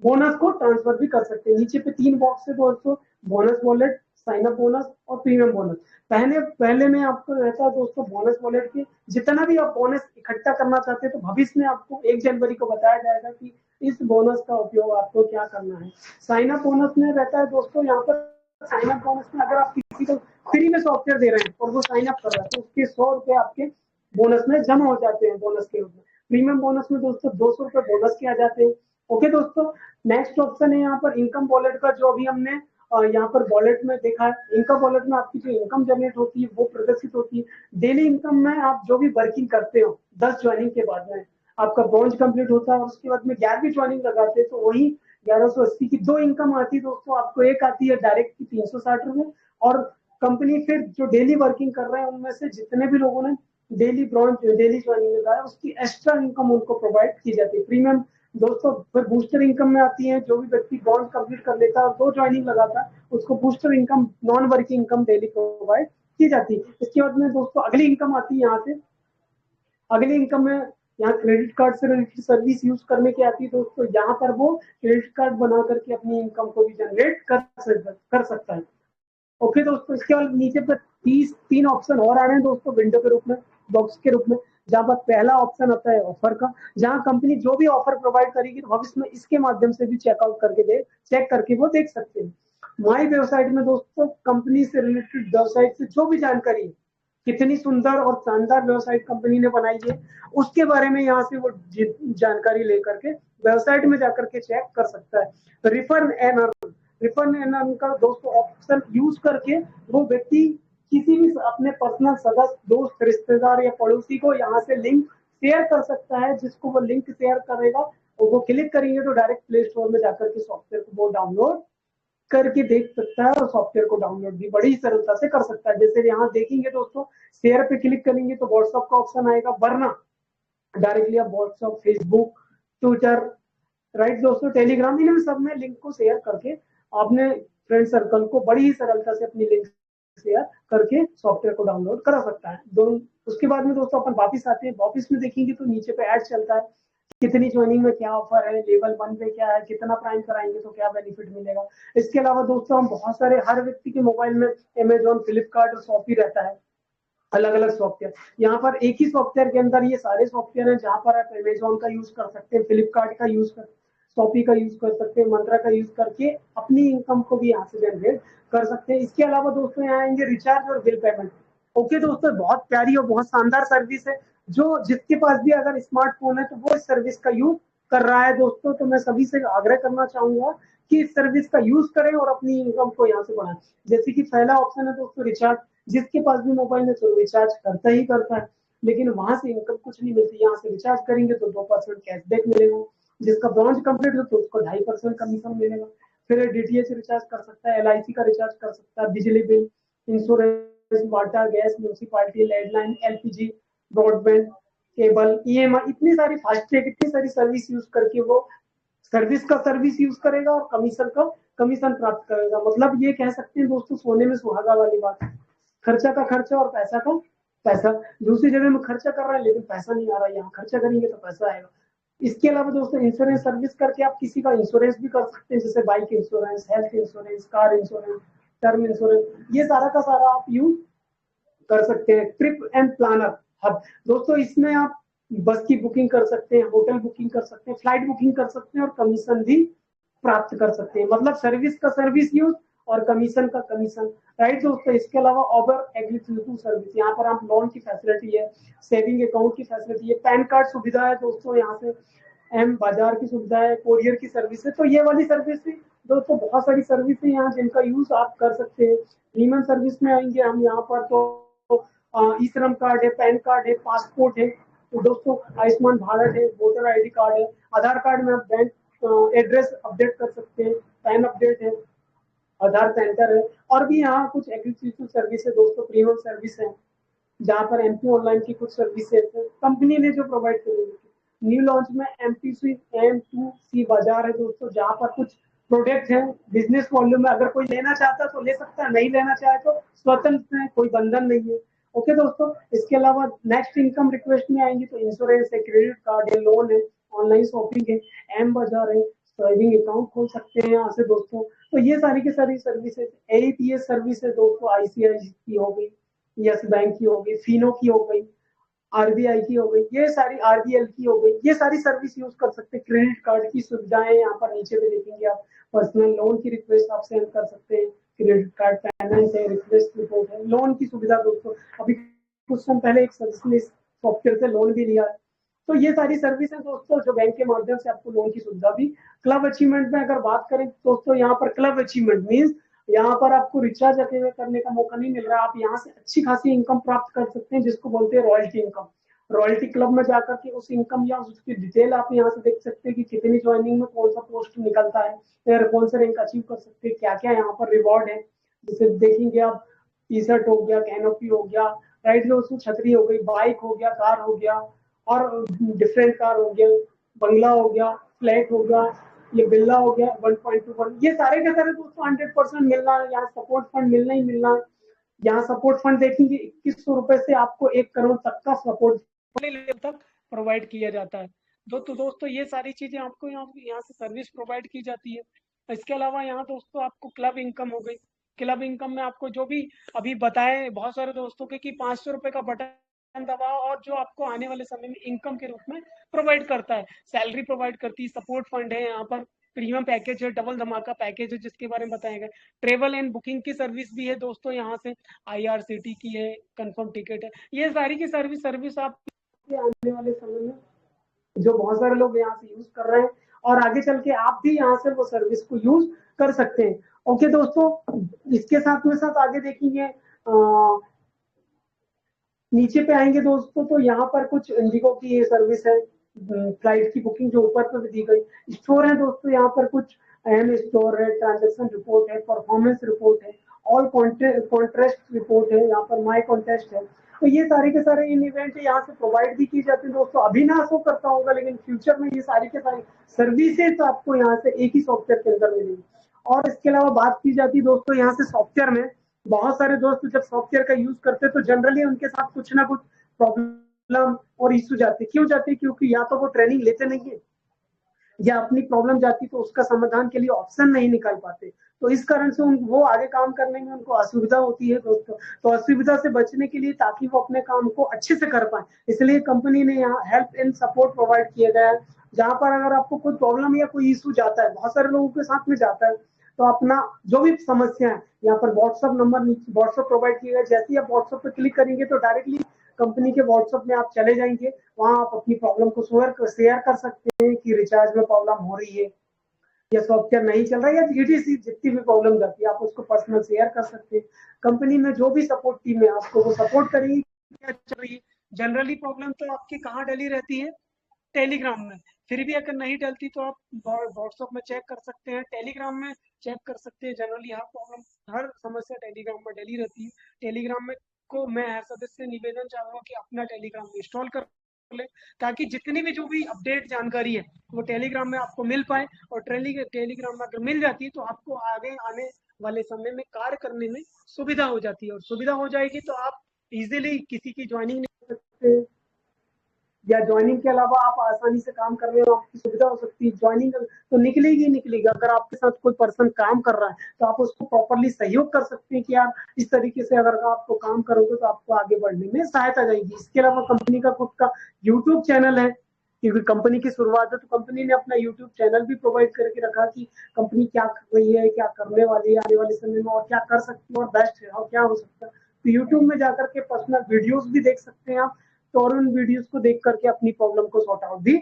बोनस को ट्रांसफर भी कर सकते हैं। नीचे पे 3 बॉक्स है दोस्तों, bonus wallet, sign up bonus और प्रीमियम बोनस। पहले में आपको रहता है दोस्तों बोनस वॉलेट की, जितना भी आप बोनस इकट्ठा करना चाहते हैं तो भविष्य में आपको 1 जनवरी को बताया जाएगा कि इस बोनस का उपयोग आपको क्या करना है। साइन अप बोनस में रहता है दोस्तों, यहाँ पर साइन अप बोनस में अगर आप किसी को फ्री में सॉफ्टवेयर दे रहे हैं और वो साइन अप कर रहा है तो उसके 100 रुपए आपके बोनस में जमा हो जाते हैं बोनस के रूप में। प्रीमियम बोनस में दोस्तों 200 रुपए बोनस के आ जाते हैं। ओके दोस्तों, नेक्स्ट ऑप्शन है यहाँ पर इनकम वॉलेट का, जो अभी हमने यहाँ पर वॉलेट में देखा है। इनकम वॉलेट में आपकी जो इनकम जनरेट होती है वो प्रदर्शित होती है। डेली इनकम में आप जो भी वर्किंग करते हो 10 ज्वाइनिंग के बाद में आपका ब्रॉन्ज कंप्लीट होता है और उसके बाद में 11वीं ज्वाइनिंग लगाते हैं तो वही 1180 की 2 इनकम आती है दोस्तों। आपको एक आती है डायरेक्ट की 360 रुपए, और कंपनी फिर जो डेली वर्किंग कर रहे हैं उनमें से जितने भी लोगों ने डेली ब्रॉन्ज डेली ज्वाइनिंग लगाया उसकी एक्स्ट्रा इनकम उनको प्रोवाइड की जाती है। प्रीमियम दोस्तों फिर बूस्टर इनकम में आती है, जो भी व्यक्ति बॉन्ड कंप्लीट कर लेता है और 2 ज्वाइनिंग लगाता है उसको booster income, non working income daily provide की जाती है। इसके बाद में दोस्तों अगली इनकम आती है यहाँ से, अगली इनकम में यहाँ क्रेडिट कार्ड से रिलेटेड सर्विस यूज करने की आती है दोस्तों। यहाँ पर वो क्रेडिट कार्ड बना करके अपनी इनकम को भी जनरेट कर सकता है। ओके दोस्तों, इसके बाद नीचे पर 3 ऑप्शन और आ रहे हैं दोस्तों विंडो के रूप में, बॉक्स के रूप में, जहां पर पहला ऑप्शन आता है ऑफर का, जहां कंपनी जो भी ऑफर प्रोवाइड करेगी भविष्य में इसके माध्यम से भी चेकआउट करके चेक करके वो देख सकते हैं। माई वेबसाइट में दोस्तों कंपनी से रिलेटेड वेबसाइट से जो भी जानकारी है, कितनी सुंदर और शानदार वेबसाइट कंपनी ने बनाई है उसके बारे में यहाँ से वो जानकारी लेकर के वेबसाइट में जाकर के चेक कर सकता है। रिफर एंड अर्न का दोस्तों ऑप्शन यूज करके वो व्यक्ति किसी भी अपने पर्सनल सदस्य, दोस्त, रिश्तेदार या पड़ोसी को यहाँ से लिंक शेयर कर सकता है। जिसको वो लिंक शेयर करेगा और वो क्लिक करेंगे तो डायरेक्ट प्ले स्टोर में जाकर के सॉफ्टवेयर को वो डाउनलोड करके देख सकता है और सॉफ्टवेयर को डाउनलोड भी बड़ी सरलता से कर सकता है। जैसे यहाँ देखेंगे दोस्तों, शेयर पे क्लिक करेंगे तो व्हाट्सएप का ऑप्शन आएगा, वरना डायरेक्टली आप व्हाट्सएप, फेसबुक, ट्विटर, राइट दोस्तों, टेलीग्राम, इनमें सब में लिंक को शेयर करके अपने फ्रेंड सर्कल को बड़ी ही सरलता से अपनी लिंक शेयर करके सॉफ्टवेयर को डाउनलोड करा सकता है। दोनों उसके बाद में दोस्तों अपन वापस आते हैं, वापस में देखेंगे तो नीचे पे ऐड चलता है। कितनी ज्वाइनिंग में क्या ऑफर है, लेवल 1 पे क्या है, कितना प्राइम कराएंगे तो क्या बेनिफिट मिलेगा। इसके अलावा दोस्तों हम बहुत सारे, हर व्यक्ति के मोबाइल में अमेजोन, फ्लिपकार्ट और शॉपी रहता है, अलग अलग सॉफ्टवेयर। यहाँ पर एक ही सॉफ्टवेयर के अंदर ये सारे सॉफ्टवेयर हैं, जहाँ पर आप अमेजोन का यूज कर सकते हैं, फ्लिपकार्ट का यूज कर, शॉपी का यूज कर सकते हैं, मंत्रा का यूज करके अपनी इनकम को भी यहाँ से जनरेट कर सकते हैं। इसके अलावा दोस्तों यहाँ आएंगे रिचार्ज और बिल पेमेंट। ओके दोस्तों, बहुत प्यारी और बहुत शानदार सर्विस है, जो जिसके पास भी अगर स्मार्टफोन है तो वो इस सर्विस का यूज कर रहा है दोस्तों। तो मैं सभी से आग्रह करना चाहूंगा कि इस सर्विस का यूज करें और अपनी इनकम को यहाँ से बढ़ाएं। जैसे कि पहला ऑप्शन है दोस्तों रिचार्ज, जिसके पास भी मोबाइल है तो रिचार्ज करता ही करता है, लेकिन वहां से इनकम कुछ नहीं मिलती। यहाँ से रिचार्ज करेंगे तो 2% कैशबैक मिलेगा, जिसका ब्रांच कंप्लीट हो तो उसको 2.5% कमीशन मिलेगा। फिर डीटीएच रिचार्ज कर सकता है, एलआईसी का रिचार्ज कर सकता है, बिजली bill, insurance, water, gas, municipality, landline, LPG, broadband, cable, EMI, इतनी सारी फास्टैग, इतनी सारी सर्विस यूज करके वो सर्विस यूज करेगा और कमीशन प्राप्त करेगा। मतलब ये कह सकते हैं दोस्तों, सोने में सुहागा वाली बात। खर्चा का खर्चा और पैसा का पैसा। दूसरी जगह में खर्चा कर रहा है लेकिन पैसा नहीं आ रहा है, यहाँ खर्चा करेंगे तो पैसा आएगा। इसके अलावा दोस्तों इंश्योरेंस सर्विस करके आप किसी का इंश्योरेंस भी कर सकते हैं, जैसे bike insurance, health insurance, car insurance, term insurance, ये सारा का सारा आप यूज कर सकते हैं। ट्रिप एंड प्लानर हब दोस्तों, इसमें आप बस की बुकिंग कर सकते हैं, होटल बुकिंग कर सकते हैं, फ्लाइट बुकिंग कर सकते हैं और कमीशन भी प्राप्त कर सकते हैं। मतलब सर्विस का सर्विस यूज और कमीशन का कमीशन, राइट दोस्तों। इसके अलावा ओवर एग्जीक्यूटिव सर्विस, यहाँ पर आप लोन की फैसिलिटी है, सेविंग अकाउंट की फैसिलिटी है, पैन कार्ड सुविधा है दोस्तों, यहाँ से एम बाजार की सुविधा है, कोरियर की सर्विस है। तो ये वाली सर्विस भी दोस्तों, बहुत सारी सर्विस है यहाँ जिनका यूज आप कर सकते हैं। प्रीमियम सर्विस में आएंगे हम यहाँ पर, तो ई श्रम कार्ड है, पैन कार्ड है, पासपोर्ट है, तो दोस्तों आयुष्मान भारत है, वोटर आईडी कार्ड है, आधार कार्ड में आप बैंक एड्रेस अपडेट कर सकते हैं, पैन अपडेट है, आधार सेंटर है, और भी यहाँ कुछ एग्जीक्यूटिव सर्विस है दोस्तों, प्रीमियम सर्विस है, जहाँ पर एमपी ऑनलाइन की कुछ सर्विसेज कंपनी ने जो प्रोवाइड करी है। न्यू लॉन्च में एमपीसी M2C बाजार है दोस्तों, जहाँ पर कुछ प्रोडक्ट है बिजनेस वॉल्यूम में, अगर कोई लेना चाहता है तो ले सकता है, नहीं लेना चाहे तो स्वतंत्र है, कोई बंधन नहीं है। ओके दोस्तों, इसके अलावा नेक्स्ट इनकम रिक्वेस्ट में आएंगे तो इंश्योरेंस है, क्रेडिट कार्ड है, लोन है, ऑनलाइन शॉपिंग है, एम बाजार है, सेविंग अकाउंट खोल सकते हैं यहाँ से दोस्तों। तो ये सारी की सारी सर्विसेज, एईपीएस सर्विस है दोस्तों, आईसीआईसी की हो गई, यस बैंक की हो गई, फिनो की हो गई, आरबीआई की हो गई, ये सारी आरबीएल की हो गई, ये सारी सर्विस यूज कर सकते हैं। क्रेडिट कार्ड की सुविधाएं यहाँ पर नीचे भी देखेंगे आप, पर्सनल लोन की रिक्वेस्ट आप सेंड कर सकते हैं, क्रेडिट कार्ड फाइनेंस है, रिक्वेस्ट रिपोर्ट है, लोन की सुविधा दोस्तों, अभी कुछ समय पहले एक सर्विस सॉफ्टवेयर से लोन भी लिया है। तो ये सारी सर्विस है दोस्तों, जो बैंक के माध्यम से आपको लोन की सुविधा भी। क्लब अचीवमेंट में अगर बात करें दोस्तों, यहाँ पर क्लब अचीवमेंट मीन्स यहाँ पर आपको रिचार्ज अकेले करने का मौका नहीं मिल रहा, आप यहाँ से अच्छी खासी इनकम प्राप्त कर सकते हैं, जिसको बोलते हैं रॉयल्टी इनकम। रॉयल्टी क्लब में जाकर के उस इनकम या उसकी डिटेल आप यहाँ से देख सकते हैं कि कितनी ज्वाइनिंग में कौन सा पोस्ट निकलता है, फिर कौन सा रैंक अचीव कर सकते हैं, क्या क्या यहाँ पर रिवॉर्ड है, जैसे देखेंगे आप, टी शर्ट हो गया, कैनोपी हो गया, राइट दोस्तों, छतरी हो गई, बाइक हो गया, कार हो गया, और डिफरेंट कार हो गया, बंगला हो गया, फ्लैट हो गया, ये बिल्ला हो गया 1.21, ये सारे के सारे दोस्तों 100% मिलना है। यहाँ सपोर्ट फंड मिलना ही मिलना है। यहाँ सपोर्ट फंड देखेंगे 2100 रुपए से आपको 1 करोड़ तक का सपोर्ट लेवल तक प्रोवाइड किया जाता है। तो दोस्तों ये सारी चीजें आपको यहाँ से सर्विस प्रोवाइड की जाती है। इसके अलावा यहाँ दोस्तों आपको क्लब इनकम हो गई। क्लब इनकम में आपको जो भी अभी बताए बहुत सारे दोस्तों के, कि 500 रुपए का बटन दबाओ और जो आपको आने वाले समय में इनकम के रूप में प्रोवाइड करता है, सैलरी प्रोवाइड करती है, सपोर्ट फंड है, यहाँ पर प्रीमियम पैकेज है, डबल धमाका पैकेज है जिसके बारे में बताया गया, ट्रेवल एंड बुकिंग की सर्विस भी है दोस्तों, यहाँ से IRCT की है, कंफर्म टिकट है, ये सारी की सर्विस आप आने वाले समय में जो बहुत सारे लोग यहाँ से यूज कर रहे हैं, और आगे चल के आप भी यहाँ से वो सर्विस को यूज कर सकते हैं। ओके दोस्तों, इसके साथ में साथ आगे देखेंगे, नीचे पे आएंगे दोस्तों, तो यहाँ पर कुछ इंडिगो की ये सर्विस है, फ्लाइट की बुकिंग जो ऊपर पर भी दी गई। स्टोर है दोस्तों, यहाँ पर कुछ अहम स्टोर है, ट्रांजेक्शन रिपोर्ट है, परफॉर्मेंस रिपोर्ट है, ऑल कॉन्टेस्ट रिपोर्ट है, यहाँ पर माई कॉन्टेस्ट है। तो ये सारे के सारे इन इवेंट यहाँ से प्रोवाइड भी की जाती है दोस्तों। अभी ना शो करता होगा, लेकिन फ्यूचर में ये सारी के सारी सर्विसेज आपको यहाँ से एक ही सॉफ्टवेयर के अंदर मिलेगी। और इसके अलावा बात की जाती है दोस्तों, यहाँ से सॉफ्टवेयर में बहुत सारे दोस्त जब सॉफ्टवेयर का यूज करते हैं तो जनरली उनके साथ कुछ ना कुछ प्रॉब्लम प्रॉब्लम और इशू जाते, क्यों जाते? क्योंकि या तो वो ट्रेनिंग लेते नहीं है, या अपनी प्रॉब्लम जाती तो उसका समाधान के लिए ऑप्शन नहीं निकाल पाते। तो इस कारण से वो आगे काम करने में उनको असुविधा होती है दोस्तों। तो असुविधा से बचने के लिए, ताकि वो अपने काम को अच्छे से कर पाए, इसलिए कंपनी ने यहाँ हेल्प एंड सपोर्ट प्रोवाइड किया गया है। जहां पर अगर आपको कोई प्रॉब्लम या कोई इशू जाता है, बहुत सारे लोगों के साथ में जाता है, तो अपना जो भी समस्या है, यहाँ पर व्हाट्सएप प्रोवाइड किया गया। जैसे ही आप व्हाट्सएप पे क्लिक करेंगे तो डायरेक्टली कंपनी के व्हाट्सएप में आप चले जाएंगे। वहां आप अपनी प्रॉब्लम को शेयर कर सकते हैं कि रिचार्ज में प्रॉब्लम हो रही है, या सॉफ्टवेयर नहीं चल रहा है, या ईटीसी जितनी भी प्रॉब्लम जाती है आप उसको पर्सनल शेयर कर सकते हैं। कंपनी में जो भी सपोर्ट टीम है आपको वो सपोर्ट करेगी। क्या चल रही है। जनरली प्रॉब्लम तो आपकी कहाँ डली रहती है? टेलीग्राम में। फिर भी अगर नहीं डलती तो आप व्हाट्सएप में चेक कर सकते हैं, टेलीग्राम में चेक कर सकते हैं। जनरली हर समस्या टेलीग्राम में डली रहती है। टेलीग्राम में को मैं हर सदस्य से निवेदन चाहूंगा कि अपना टेलीग्राम इंस्टॉल कर ले, ताकि जितनी भी जो भी अपडेट जानकारी है वो टेलीग्राम में आपको मिल पाए। और टेलीग्राम में अगर मिल जाती है तो आपको आगे आने वाले समय में कार्य करने में सुविधा हो जाती है। और सुविधा हो जाएगी तो आप इजीली किसी की ज्वाइनिंग कर सकते हैं, या ज्वाइनिंग के अलावा आप आसानी से काम करने में आपकी सुविधा हो सकती है। ज्वाइनिंग तो निकलेगी ही निकलेगी। अगर आपके साथ कोई पर्सन काम कर रहा है तो आप उसको प्रॉपरली सहयोग कर सकते हैं कि यार इस तरीके से अगर आपको काम करोगे तो आपको आगे बढ़ने में सहायता जाएगी। इसके अलावा कंपनी का खुद का यूट्यूब चैनल है, क्योंकि कंपनी की शुरुआत है तो कंपनी ने अपना यूट्यूब चैनल भी प्रोवाइड करके रखा कि कंपनी क्या कर रही है, क्या करने वाली है आने वाले समय में, और क्या कर सकती है, और बेस्ट है और क्या हो सकता है। तो यूट्यूब में जाकर के पर्सनल वीडियोस भी देख सकते हैं आप। तो और उन वीडियोस को देख करके अपनी प्रॉब्लम को सॉर्ट आउट भी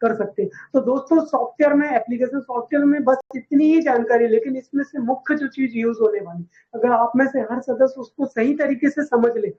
कर सकते हैं। तो दोस्तों सॉफ्टवेयर में, एप्लीकेशन सॉफ्टवेयर में बस इतनी ही जानकारी, लेकिन इसमें से मुख्य जो चीज यूज होने वाली, अगर आप में से हर सदस्य उसको सही तरीके से समझ ले,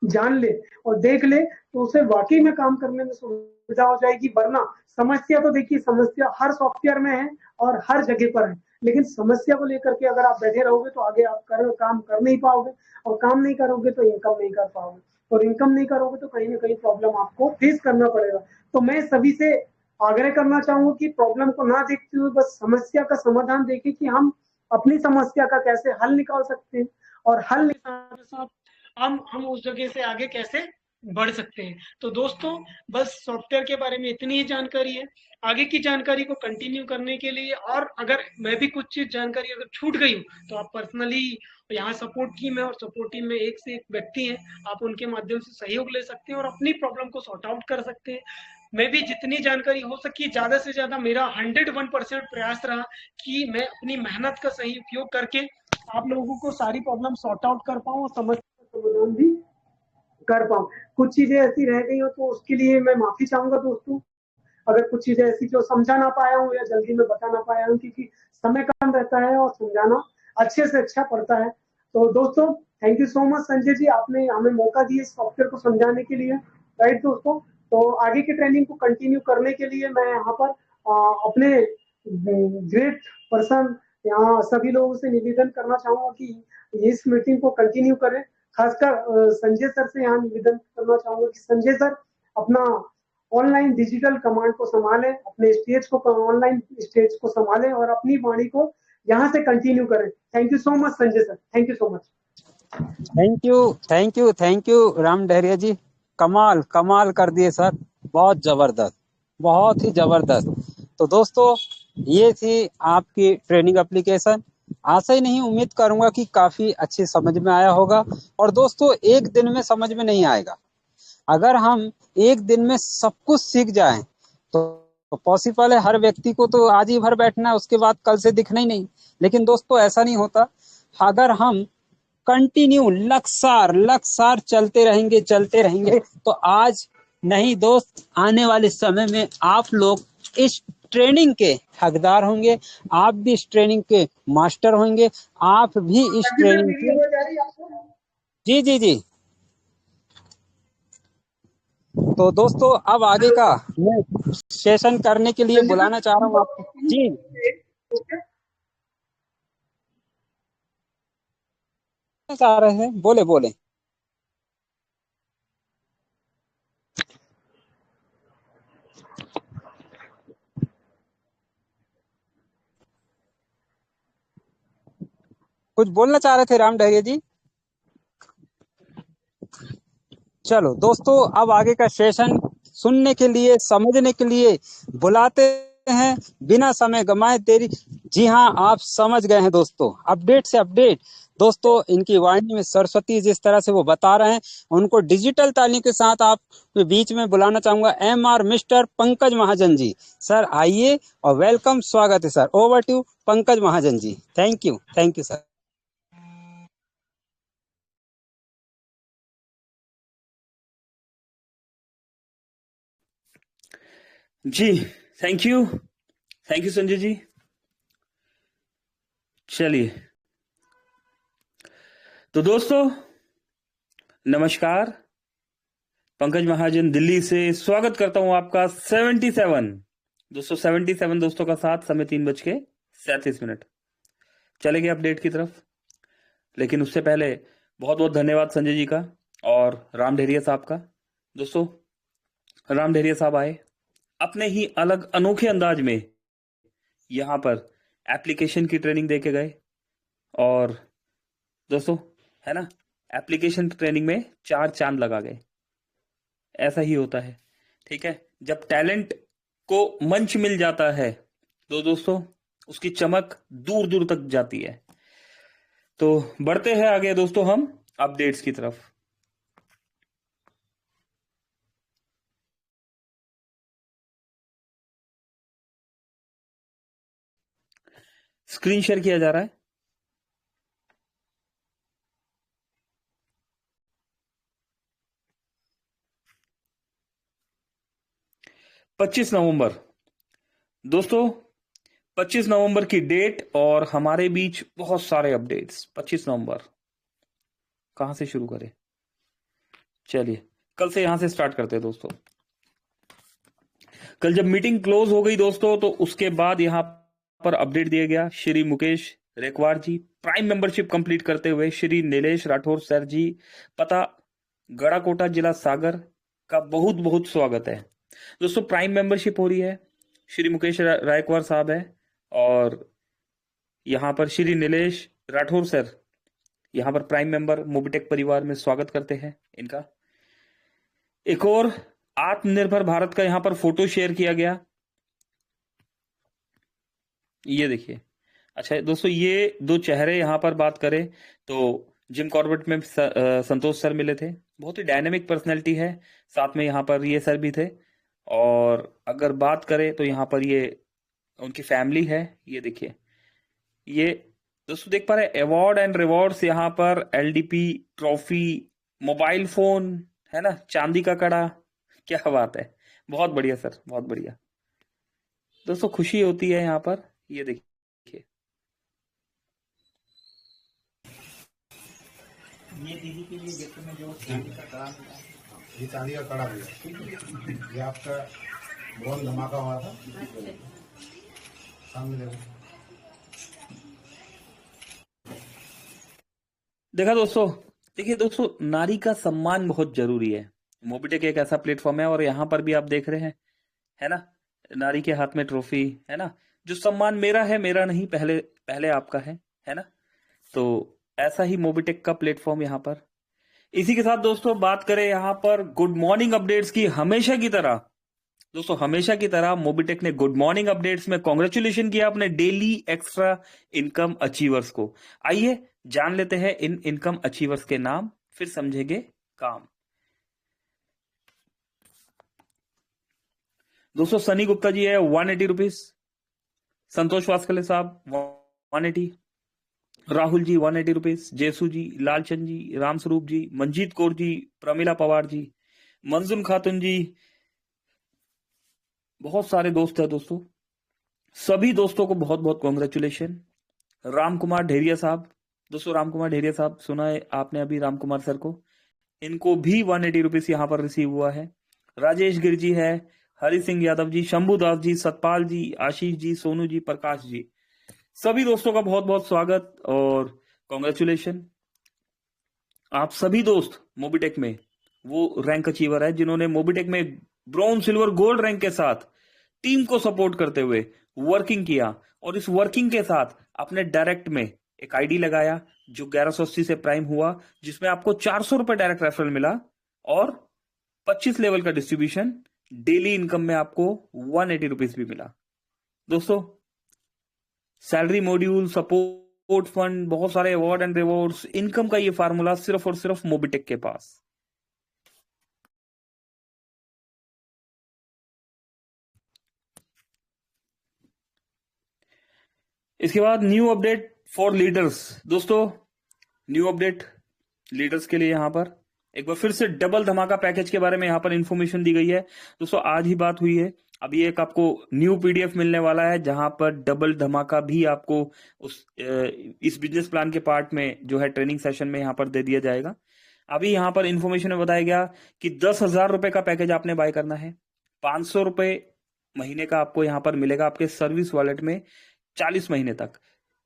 जान ले और देख ले, तो उसे वाकई में काम करने में सुविधा हो जाएगी। वरना समस्या तो देखिए, समस्या हर सॉफ्टवेयर में है और हर जगह पर है, लेकिन समस्या को लेकर के अगर आप बैठे रहोगे तो आगे आप काम कर नहीं पाओगे, और काम नहीं करोगे तो इनकम नहीं कर पाओगे, और इनकम नहीं करोगे तो कहीं ना कहीं प्रॉब्लम आपको फेस करना पड़ेगा। तो मैं सभी से आग्रह करना चाहूंगा कि प्रॉब्लम को ना देखते हुए बस समस्या का समाधान देखें कि हम अपनी समस्या का कैसे हल निकाल सकते हैं, और हल साथ साथ हम उस जगह से आगे कैसे बढ़ सकते हैं। तो दोस्तों बस सॉफ्टवेयर के बारे में इतनी ही जानकारी है। आगे की जानकारी को कंटिन्यू करने के लिए, और अगर मैं भी कुछ चीज जानकारी अगर छूट गई हो तो आप पर्सनली, यहाँ सपोर्ट टीम है और सपोर्ट टीम में एक से एक व्यक्ति हैं, आप उनके माध्यम से सहयोग ले सकते हैं और अपनी प्रॉब्लम को सॉर्ट आउट कर सकते हैं। मैं भी जितनी जानकारी हो सकी ज्यादा से ज्यादा, मेरा 101% प्रयास रहा कि मैं अपनी मेहनत का सही उपयोग करके आप लोगों को सारी प्रॉब्लम सॉर्ट आउट कर पाऊँ और समस्या का समाधान भी कर पाऊँ। कुछ चीजें ऐसी रह गई हो तो उसके लिए मैं माफी चाहूंगा दोस्तों। अगर कुछ चीजें ऐसी जो समझा ना पाया हूँ या जल्दी में बता ना पाया हूँ, क्योंकि समय कम रहता है और समझाना अच्छे से अच्छा पड़ता है। तो दोस्तों thank you so much Sanjay ji, आपने हमें मौका दिया इस सॉफ्टवेयर को समझाने के लिए। राइट दोस्तों, तो आगे की ट्रेनिंग को कंटिन्यू करने के लिए मैं यहाँ पर अपने ग्रेट पर्सन, यहाँ सभी लोगों से निवेदन करना चाहूंगा कि इस मीटिंग को कंटिन्यू करें। खासकर संजय सर से यहाँ निवेदन करना चाहूंगा कि संजय सर अपना ऑनलाइन डिजिटल कमांड को संभालें, अपने स्टेज को, ऑनलाइन स्टेज को संभालें और अपनी वाणी को यहाँ से कंटिन्यू करें। Thank you so much Sanjay sir, thank you so much. Thank you, thank you, thank you Ram Dahariya ji. कमाल कमाल कर दिए सर, बहुत जबरदस्त, बहुत ही जबरदस्त। तो दोस्तों ये थी आपकी ट्रेनिंग एप्लीकेशन। आशा ही नहीं, उम्मीद करूंगा कि काफी अच्छी समझ में आया होगा। और दोस्तों एक दिन में समझ में नहीं आएगा। अगर हम एक दिन में सब कुछ सीख जाएं तो पॉसिबल है। हर व्यक्ति को तो आज ही भर बैठना है, उसके बाद कल से दिखना ही नहीं। लेकिन दोस्तों ऐसा नहीं होता। अगर हम कंटिन्यू लगातार लगातार चलते रहेंगे तो आज नहीं दोस्त, आने वाले समय में आप लोग इस ट्रेनिंग के हकदार होंगे। आप भी इस ट्रेनिंग के मास्टर होंगे। आप भी इस ट्रेनिंग के, जी जी जी। तो दोस्तों अब आगे का मैं सेशन करने के लिए बुलाना चाह रहा हूँ आपको। जी चाह रहे हैं, बोले बोले। कुछ बोलना चाह रहे थे राम डहरिया जी। चलो दोस्तों, अब आगे का सेशन सुनने के लिए, समझने के लिए बुलाते हैं। बिना समय गंवाए तेरी, जी हाँ, आप समझ गए हैं दोस्तों, अपडेट से अपडेट। दोस्तों, इनकी वाणी में सरस्वती जिस तरह से वो बता रहे हैं, उनको डिजिटल तालियों के साथ आप बीच में बुलाना चाहूंगा। MR mister Pankaj Mahajan ji, sir आइए और वेलकम, स्वागत है sir. Over to Pankaj Mahajan ji. Thank you sir. जी, थैंक यू संजय जी। चलिए, तो दोस्तों नमस्कार, पंकज महाजन दिल्ली से स्वागत करता हूं आपका 77 दोस्तों का साथ। समय 3:37। चलेंगे अपडेट की तरफ, लेकिन उससे पहले बहुत बहुत धन्यवाद संजय जी का और राम ढेरिया साहब का। दोस्तों, राम ढेरिया साहब आए अपने ही अलग अनोखे अंदाज में यहां पर एप्लीकेशन की ट्रेनिंग दे के गए। और दोस्तों, है ना, एप्लीकेशन ट्रेनिंग में 4 चांद लगा गए। ऐसा ही होता है, ठीक है। जब टैलेंट को मंच मिल जाता है तो दोस्तों उसकी चमक दूर दूर तक जाती है। तो बढ़ते हैं आगे दोस्तों हम अपडेट्स की तरफ। स्क्रीन शेयर किया जा रहा है। 25 नवंबर दोस्तों, 25 नवंबर की डेट और हमारे बीच बहुत सारे अपडेट्स। 25 नवंबर कहां से शुरू करें? चलिए, कल से यहां से स्टार्ट करते हैं दोस्तों। कल जब मीटिंग क्लोज हो गई दोस्तों, तो उसके बाद यहां पर अपडेट दिया गया। श्री मुकेश रेकवार जी प्राइम मेंबरशिप कंप्लीट करते हुए, श्री नीलेश राठौर सर जी, पता गड़ाकोटा, जिला सागर का बहुत बहुत स्वागत है दोस्तों। प्राइम मेंबरशिप हो रही है, श्री मुकेश रायकवार साहब है और यहां पर श्री नीलेश राठौर सर यहां पर प्राइम मेंबर मोबिटेक परिवार में स्वागत करते हैं इनका। एक और आत्मनिर्भर भारत का यहां पर फोटो शेयर किया गया, ये देखिए। अच्छा दोस्तों, ये 2 चेहरे यहां पर बात करें तो जिम कॉर्बेट में संतोष सर मिले थे, बहुत ही डायनेमिक पर्सनैलिटी है। साथ में यहां पर ये सर भी थे। और अगर बात करें तो यहां पर ये उनकी फैमिली है, ये देखिए। ये दोस्तों देख पा रहे अवार्ड एंड रिवॉर्ड्स, यहां पर LDP ट्रॉफी, मोबाइल फोन, है ना, चांदी का कड़ा। क्या बात है, बहुत बढ़िया सर, बहुत बढ़िया दोस्तों, खुशी होती है यहां पर। ये देखिए, ये दीदी के लिए गिफ्ट में जो चांदी का कड़ा मिला है, ये चांदी का कड़ा मिला, ठीक है। ये आपका बहुत धमाका हुआ था, सामने देखो। देखा दोस्तों, देखिए दोस्तों, नारी का सम्मान बहुत जरूरी है। मोबिटेक एक ऐसा प्लेटफॉर्म है और यहाँ पर भी आप देख रहे हैं, है ना, नारी के हाथ में ट्रॉफी, है ना। जो सम्मान मेरा है, मेरा नहीं, पहले पहले आपका है ना। तो ऐसा ही मोबिटेक का प्लेटफॉर्म यहाँ पर। इसी के साथ दोस्तों बात करें यहाँ पर गुड मॉर्निंग अपडेट्स की। हमेशा की तरह दोस्तों, हमेशा की तरह मोबिटेक ने गुड मॉर्निंग अपडेट्स में कॉन्ग्रेचुलेशन किया अपने डेली एक्स्ट्रा इनकम अचीवर्स को। आइए जान लेते हैं इन इनकम अचीवर्स के नाम, फिर समझेंगे काम। दोस्तों, सनी गुप्ता जी है 180 रुपीज, संतोष वास्कले साहब 180, राहुल जी 180 रुपीज, जेसू जी, लालचंद जी, रामस्वरूप जी, मंजीत कौर जी, प्रमिला पवार जी, मंजुन खातून जी, बहुत सारे दोस्त हैं दोस्तों। सभी दोस्तों को बहुत बहुत कॉन्ग्रेचुलेशन। राम कुमार ढेरिया साहब, दोस्तों राम कुमार ढेरिया साहब, सुना है आपने अभी राम कुमार सर को, इनको भी 180 रुपीज यहां पर रिसीव हुआ है। राजेश गिर जी है, हरि सिंह यादव जी, शंभू दास जी, सतपाल जी, आशीष जी, सोनू जी, प्रकाश जी, सभी दोस्तों का बहुत बहुत स्वागत और कॉन्ग्रेचुलेशन। आप सभी दोस्त मोबिटेक में वो रैंक अचीवर है जिन्होंने मोबिटेक में ब्रॉन्ज, सिल्वर, गोल्ड रैंक के साथ टीम को सपोर्ट करते हुए वर्किंग किया और इस वर्किंग के साथ अपने डायरेक्ट में एक आईडी लगाया जो 1180 से प्राइम हुआ, जिसमें आपको 400 रुपए डायरेक्ट रेफरल मिला और 25 लेवल का डिस्ट्रीब्यूशन डेली इनकम में आपको 180 रुपीज भी मिला। दोस्तों सैलरी मॉड्यूल, सपोर्ट फंड, बहुत सारे अवार्ड एंड रिवॉर्ड्स, इनकम का ये फार्मूला सिर्फ और सिर्फ मोबिटेक के पास। इसके बाद न्यू अपडेट फॉर लीडर्स। दोस्तों न्यू अपडेट लीडर्स के लिए यहां पर एक बार फिर से डबल धमाका पैकेज के बारे में यहां पर इंफॉर्मेशन दी गई है। दोस्तों आज ही बात हुई है, अभी एक आपको न्यू पीडीएफ मिलने वाला है जहां पर डबल धमाका भी आपको इस बिजनेस प्लान के पार्ट में जो है ट्रेनिंग सेशन में यहां पर दे दिया जाएगा। अभी यहां पर इंफॉर्मेशन में बताया गया कि 10,000 रुपए का पैकेज आपने बाय करना है, 500 रुपए महीने का आपको यहां पर मिलेगा आपके सर्विस वॉलेट में 40 महीने तक,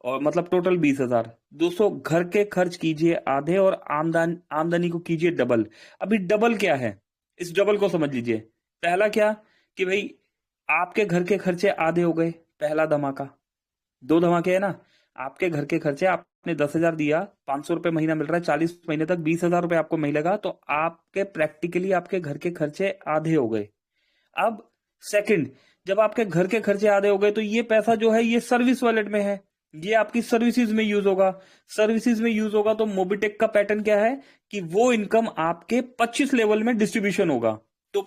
और मतलब टोटल 20,000। दोस्तों घर के खर्च कीजिए आधे और आमदनी को कीजिए डबल। अभी डबल क्या है, इस डबल को समझ लीजिए। पहला क्या कि भाई आपके घर के खर्चे आधे हो गए, पहला धमाका। 2 धमाके है ना, आपके घर के खर्चे आपने 10,000 दिया, 500 रुपए महीना मिल रहा है, 40 महीने तक 20,000 रुपए आपको मिलेगा, तो आपके प्रैक्टिकली आपके घर के खर्चे आधे हो गए। अब सेकंड, जब आपके घर के खर्चे आधे हो गए तो ये पैसा जो है ये सर्विस वॉलेट में है, ये आपकी सर्विसेज में यूज होगा। सर्विसेज में यूज होगा तो मोबिटेक का पैटर्न क्या है कि वो इनकम आपके 25 लेवल में डिस्ट्रीब्यूशन होगा। तो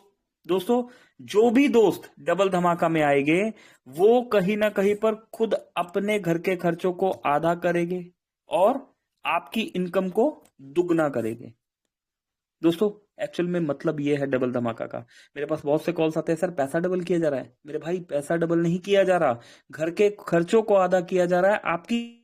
दोस्तों जो भी दोस्त डबल धमाका में आएंगे वो कहीं ना कहीं पर खुद अपने घर के खर्चों को आधा करेंगे और आपकी इनकम को दुगना करेंगे। दोस्तों एक्चुअल में मतलब ये है डबल धमाका का। मेरे पास बहुत से कॉल्स आते हैं, सर पैसा डबल किया जा रहा है। मेरे भाई पैसा डबल नहीं किया जा रहा, घर के खर्चों को आधा किया जा रहा है, आपकी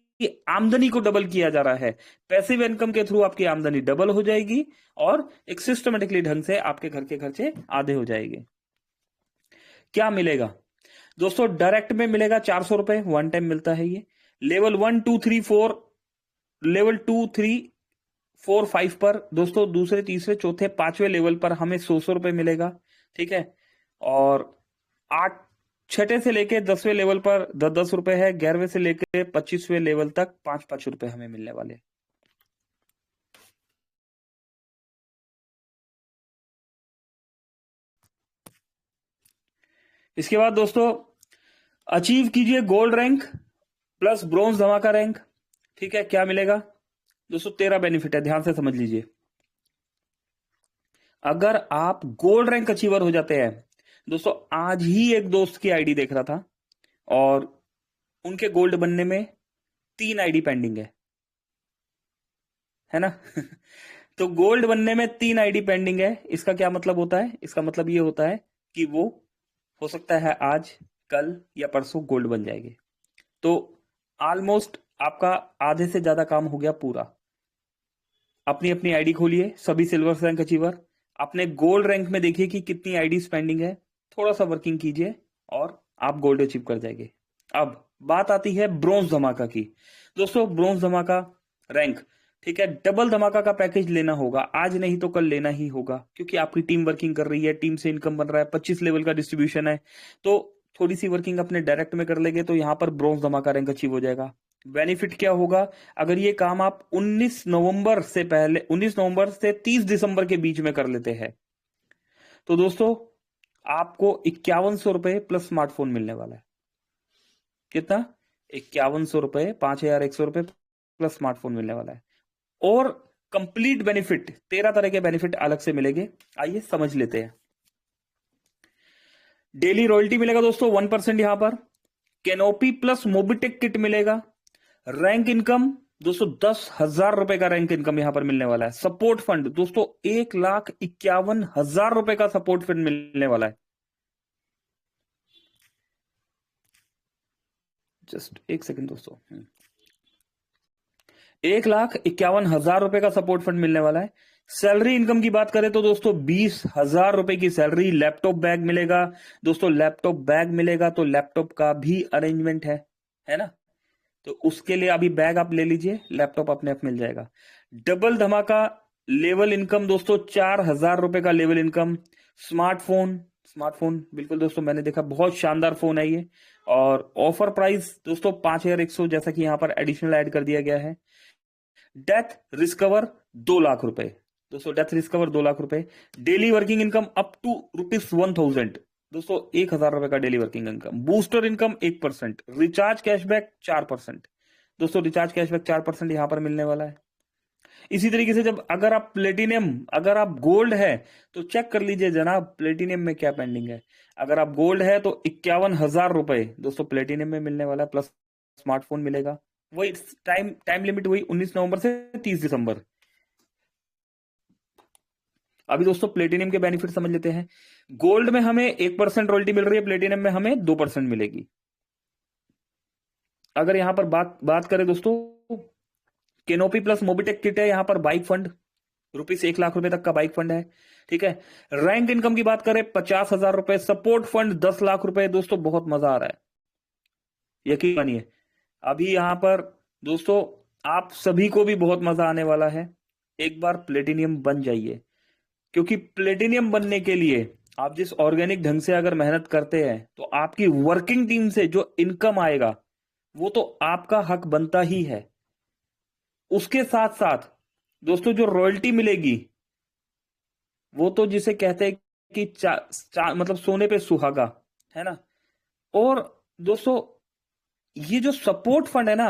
आमदनी को डबल किया जा रहा है। पैसिव इनकम के थ्रू आपकी आमदनी डबल हो जाएगी और एक सिस्टमेटिकली ढंग से आपके घर के खर्चे आधे हो जाएंगे। क्या मिलेगा दोस्तों? डायरेक्ट में मिलेगा 400 रुपए, वन टाइम मिलता है ये। लेवल 1 2 3 4, लेवल 2 3 4 5 पर दोस्तों दूसरे तीसरे चौथे 5वें लेवल पर हमें 100 रुपए मिलेगा, ठीक है। और 6ठे से लेके 10वें लेवल पर 10 रुपए है, 11वें से लेके 25वें लेवल तक 5 रुपए हमें मिलने वाले। इसके बाद दोस्तों अचीव कीजिए गोल्ड रैंक प्लस ब्रॉन्ज धमाका रैंक, ठीक है। क्या मिलेगा दोस्तों? 13 बेनिफिट है, ध्यान से समझ लीजिए। अगर आप गोल्ड रैंक अचीवर हो जाते हैं दोस्तों, आज ही एक दोस्त की आईडी देख रहा था और उनके गोल्ड बनने में 3 आईडी पेंडिंग है ना तो गोल्ड बनने में 3 आईडी पेंडिंग है। इसका क्या मतलब होता है? इसका मतलब ये होता है कि वो हो सकता है आज कल या परसों गोल्ड बन जाएंगे। तो ऑलमोस्ट आपका आधे से ज्यादा काम हो गया पूरा। अपनी अपनी आईडी खोलिए सभी सिल्वर रैंक अचीवर, अपने गोल्ड रैंक में देखिए कि कितनी आईडी पेंडिंग है, थोड़ा सा वर्किंग कीजिए और आप गोल्ड अचीव कर जाएंगे। अब बात आती है ब्रॉन्ज धमाका की। दोस्तों ब्रॉन्ज धमाका रैंक, ठीक है, डबल धमाका का पैकेज लेना होगा, आज नहीं तो कल लेना ही होगा, क्योंकि आपकी टीम वर्किंग कर रही है, टीम से इनकम बन रहा है, 25 लेवल का डिस्ट्रीब्यूशन है, तो थोड़ी सी वर्किंग अपने डायरेक्ट में कर लेंगे तो यहां पर ब्रॉन्ज धमाका रैंक अचीव हो जाएगा। बेनिफिट क्या होगा? अगर ये काम आप 19 नवंबर से 30 दिसंबर के बीच में कर लेते हैं तो दोस्तों आपको 5100 रुपए प्लस स्मार्टफोन मिलने वाला है। कितना? 5100 रुपए, 5100 रुपए प्लस स्मार्टफोन मिलने वाला है। और कंप्लीट बेनिफिट 13 तरह के बेनिफिट अलग से मिलेंगे, आइए समझ लेते हैं। डेली रॉयल्टी मिलेगा दोस्तों 1% यहां पर, कैनोपी प्लस मोबिटेक किट मिलेगा, रैंक इनकम दोस्तों 10,000 रुपए का रैंक इनकम यहां पर मिलने वाला है। सपोर्ट फंड दोस्तों 1,51,000 रुपए का सपोर्ट फंड मिलने वाला है। जस्ट एक सेकंड दोस्तों, 1,51,000 रुपए का सपोर्ट फंड मिलने वाला है। सैलरी इनकम की बात करें तो दोस्तों 20,000 रुपए की सैलरी, लैपटॉप बैग मिलेगा दोस्तों, लैपटॉप बैग मिलेगा तो लैपटॉप का भी अरेंजमेंट है ना, तो उसके लिए अभी बैग आप ले लीजिए, लैपटॉप अपने आप मिल जाएगा। डबल धमाका लेवल इनकम दोस्तों 4,000 रुपए का लेवल इनकम। स्मार्टफोन बिल्कुल दोस्तों मैंने देखा बहुत शानदार फोन है ये, और ऑफर प्राइस दोस्तों 5,100 जैसा कि यहां पर एडिशनल ऐड कर दिया गया है। डेथ रिस्कवर 2 लाख रुपए दोस्तों डेथ रिस्क कवर 2 लाख रुपए, daily working income up to ₹1000, दोस्तों 1000 रुपए का daily working income, booster income 1%, recharge cashback 4%, दोस्तों रिचार्ज कैशबैक 4% यहां पर मिलने वाला है। इसी तरीके से जब अगर आप प्लेटिनियम, अगर आप गोल्ड है तो चेक कर लीजिए जनाब प्लेटिनियम में क्या पेंडिंग है। अगर आप गोल्ड है तो 51,000 रुपए दोस्तों प्लेटिनियम में मिलने वाला है, प्लस स्मार्टफोन मिलेगा। वही टाइम लिमिट वही 19 नवंबर से 30 दिसंबर। अभी दोस्तों प्लेटिनियम के बेनिफिट समझ लेते हैं। गोल्ड में हमें 1% रॉयल्टी मिल रही है, प्लेटिनियम में हमें 2% मिलेगी। अगर यहां पर बात करें दोस्तों, कैनोपी प्लस मोबिटेक किट है, यहां पर बाइक फंड ₹1 लाख तक का बाइक फंड है, ठीक है। रैंक इनकम की बात करें 50,000 रुपए, सपोर्ट फंड 10 लाख रुपए। दोस्तों बहुत मजा आ रहा है, यकीन मानिए। अभी यहां पर दोस्तों आप सभी को भी बहुत मजा आने वाला है। एक बार प्लेटिनियम बन जाइए, क्योंकि प्लेटिनियम बनने के लिए आप जिस ऑर्गेनिक ढंग से अगर मेहनत करते हैं तो आपकी वर्किंग टीम से जो इनकम आएगा वो तो आपका हक बनता ही है। उसके साथ साथ दोस्तों जो रॉयल्टी मिलेगी वो तो जिसे कहते हैं कि मतलब सोने पे सुहागा, है ना। और दोस्तों ये जो सपोर्ट फंड है ना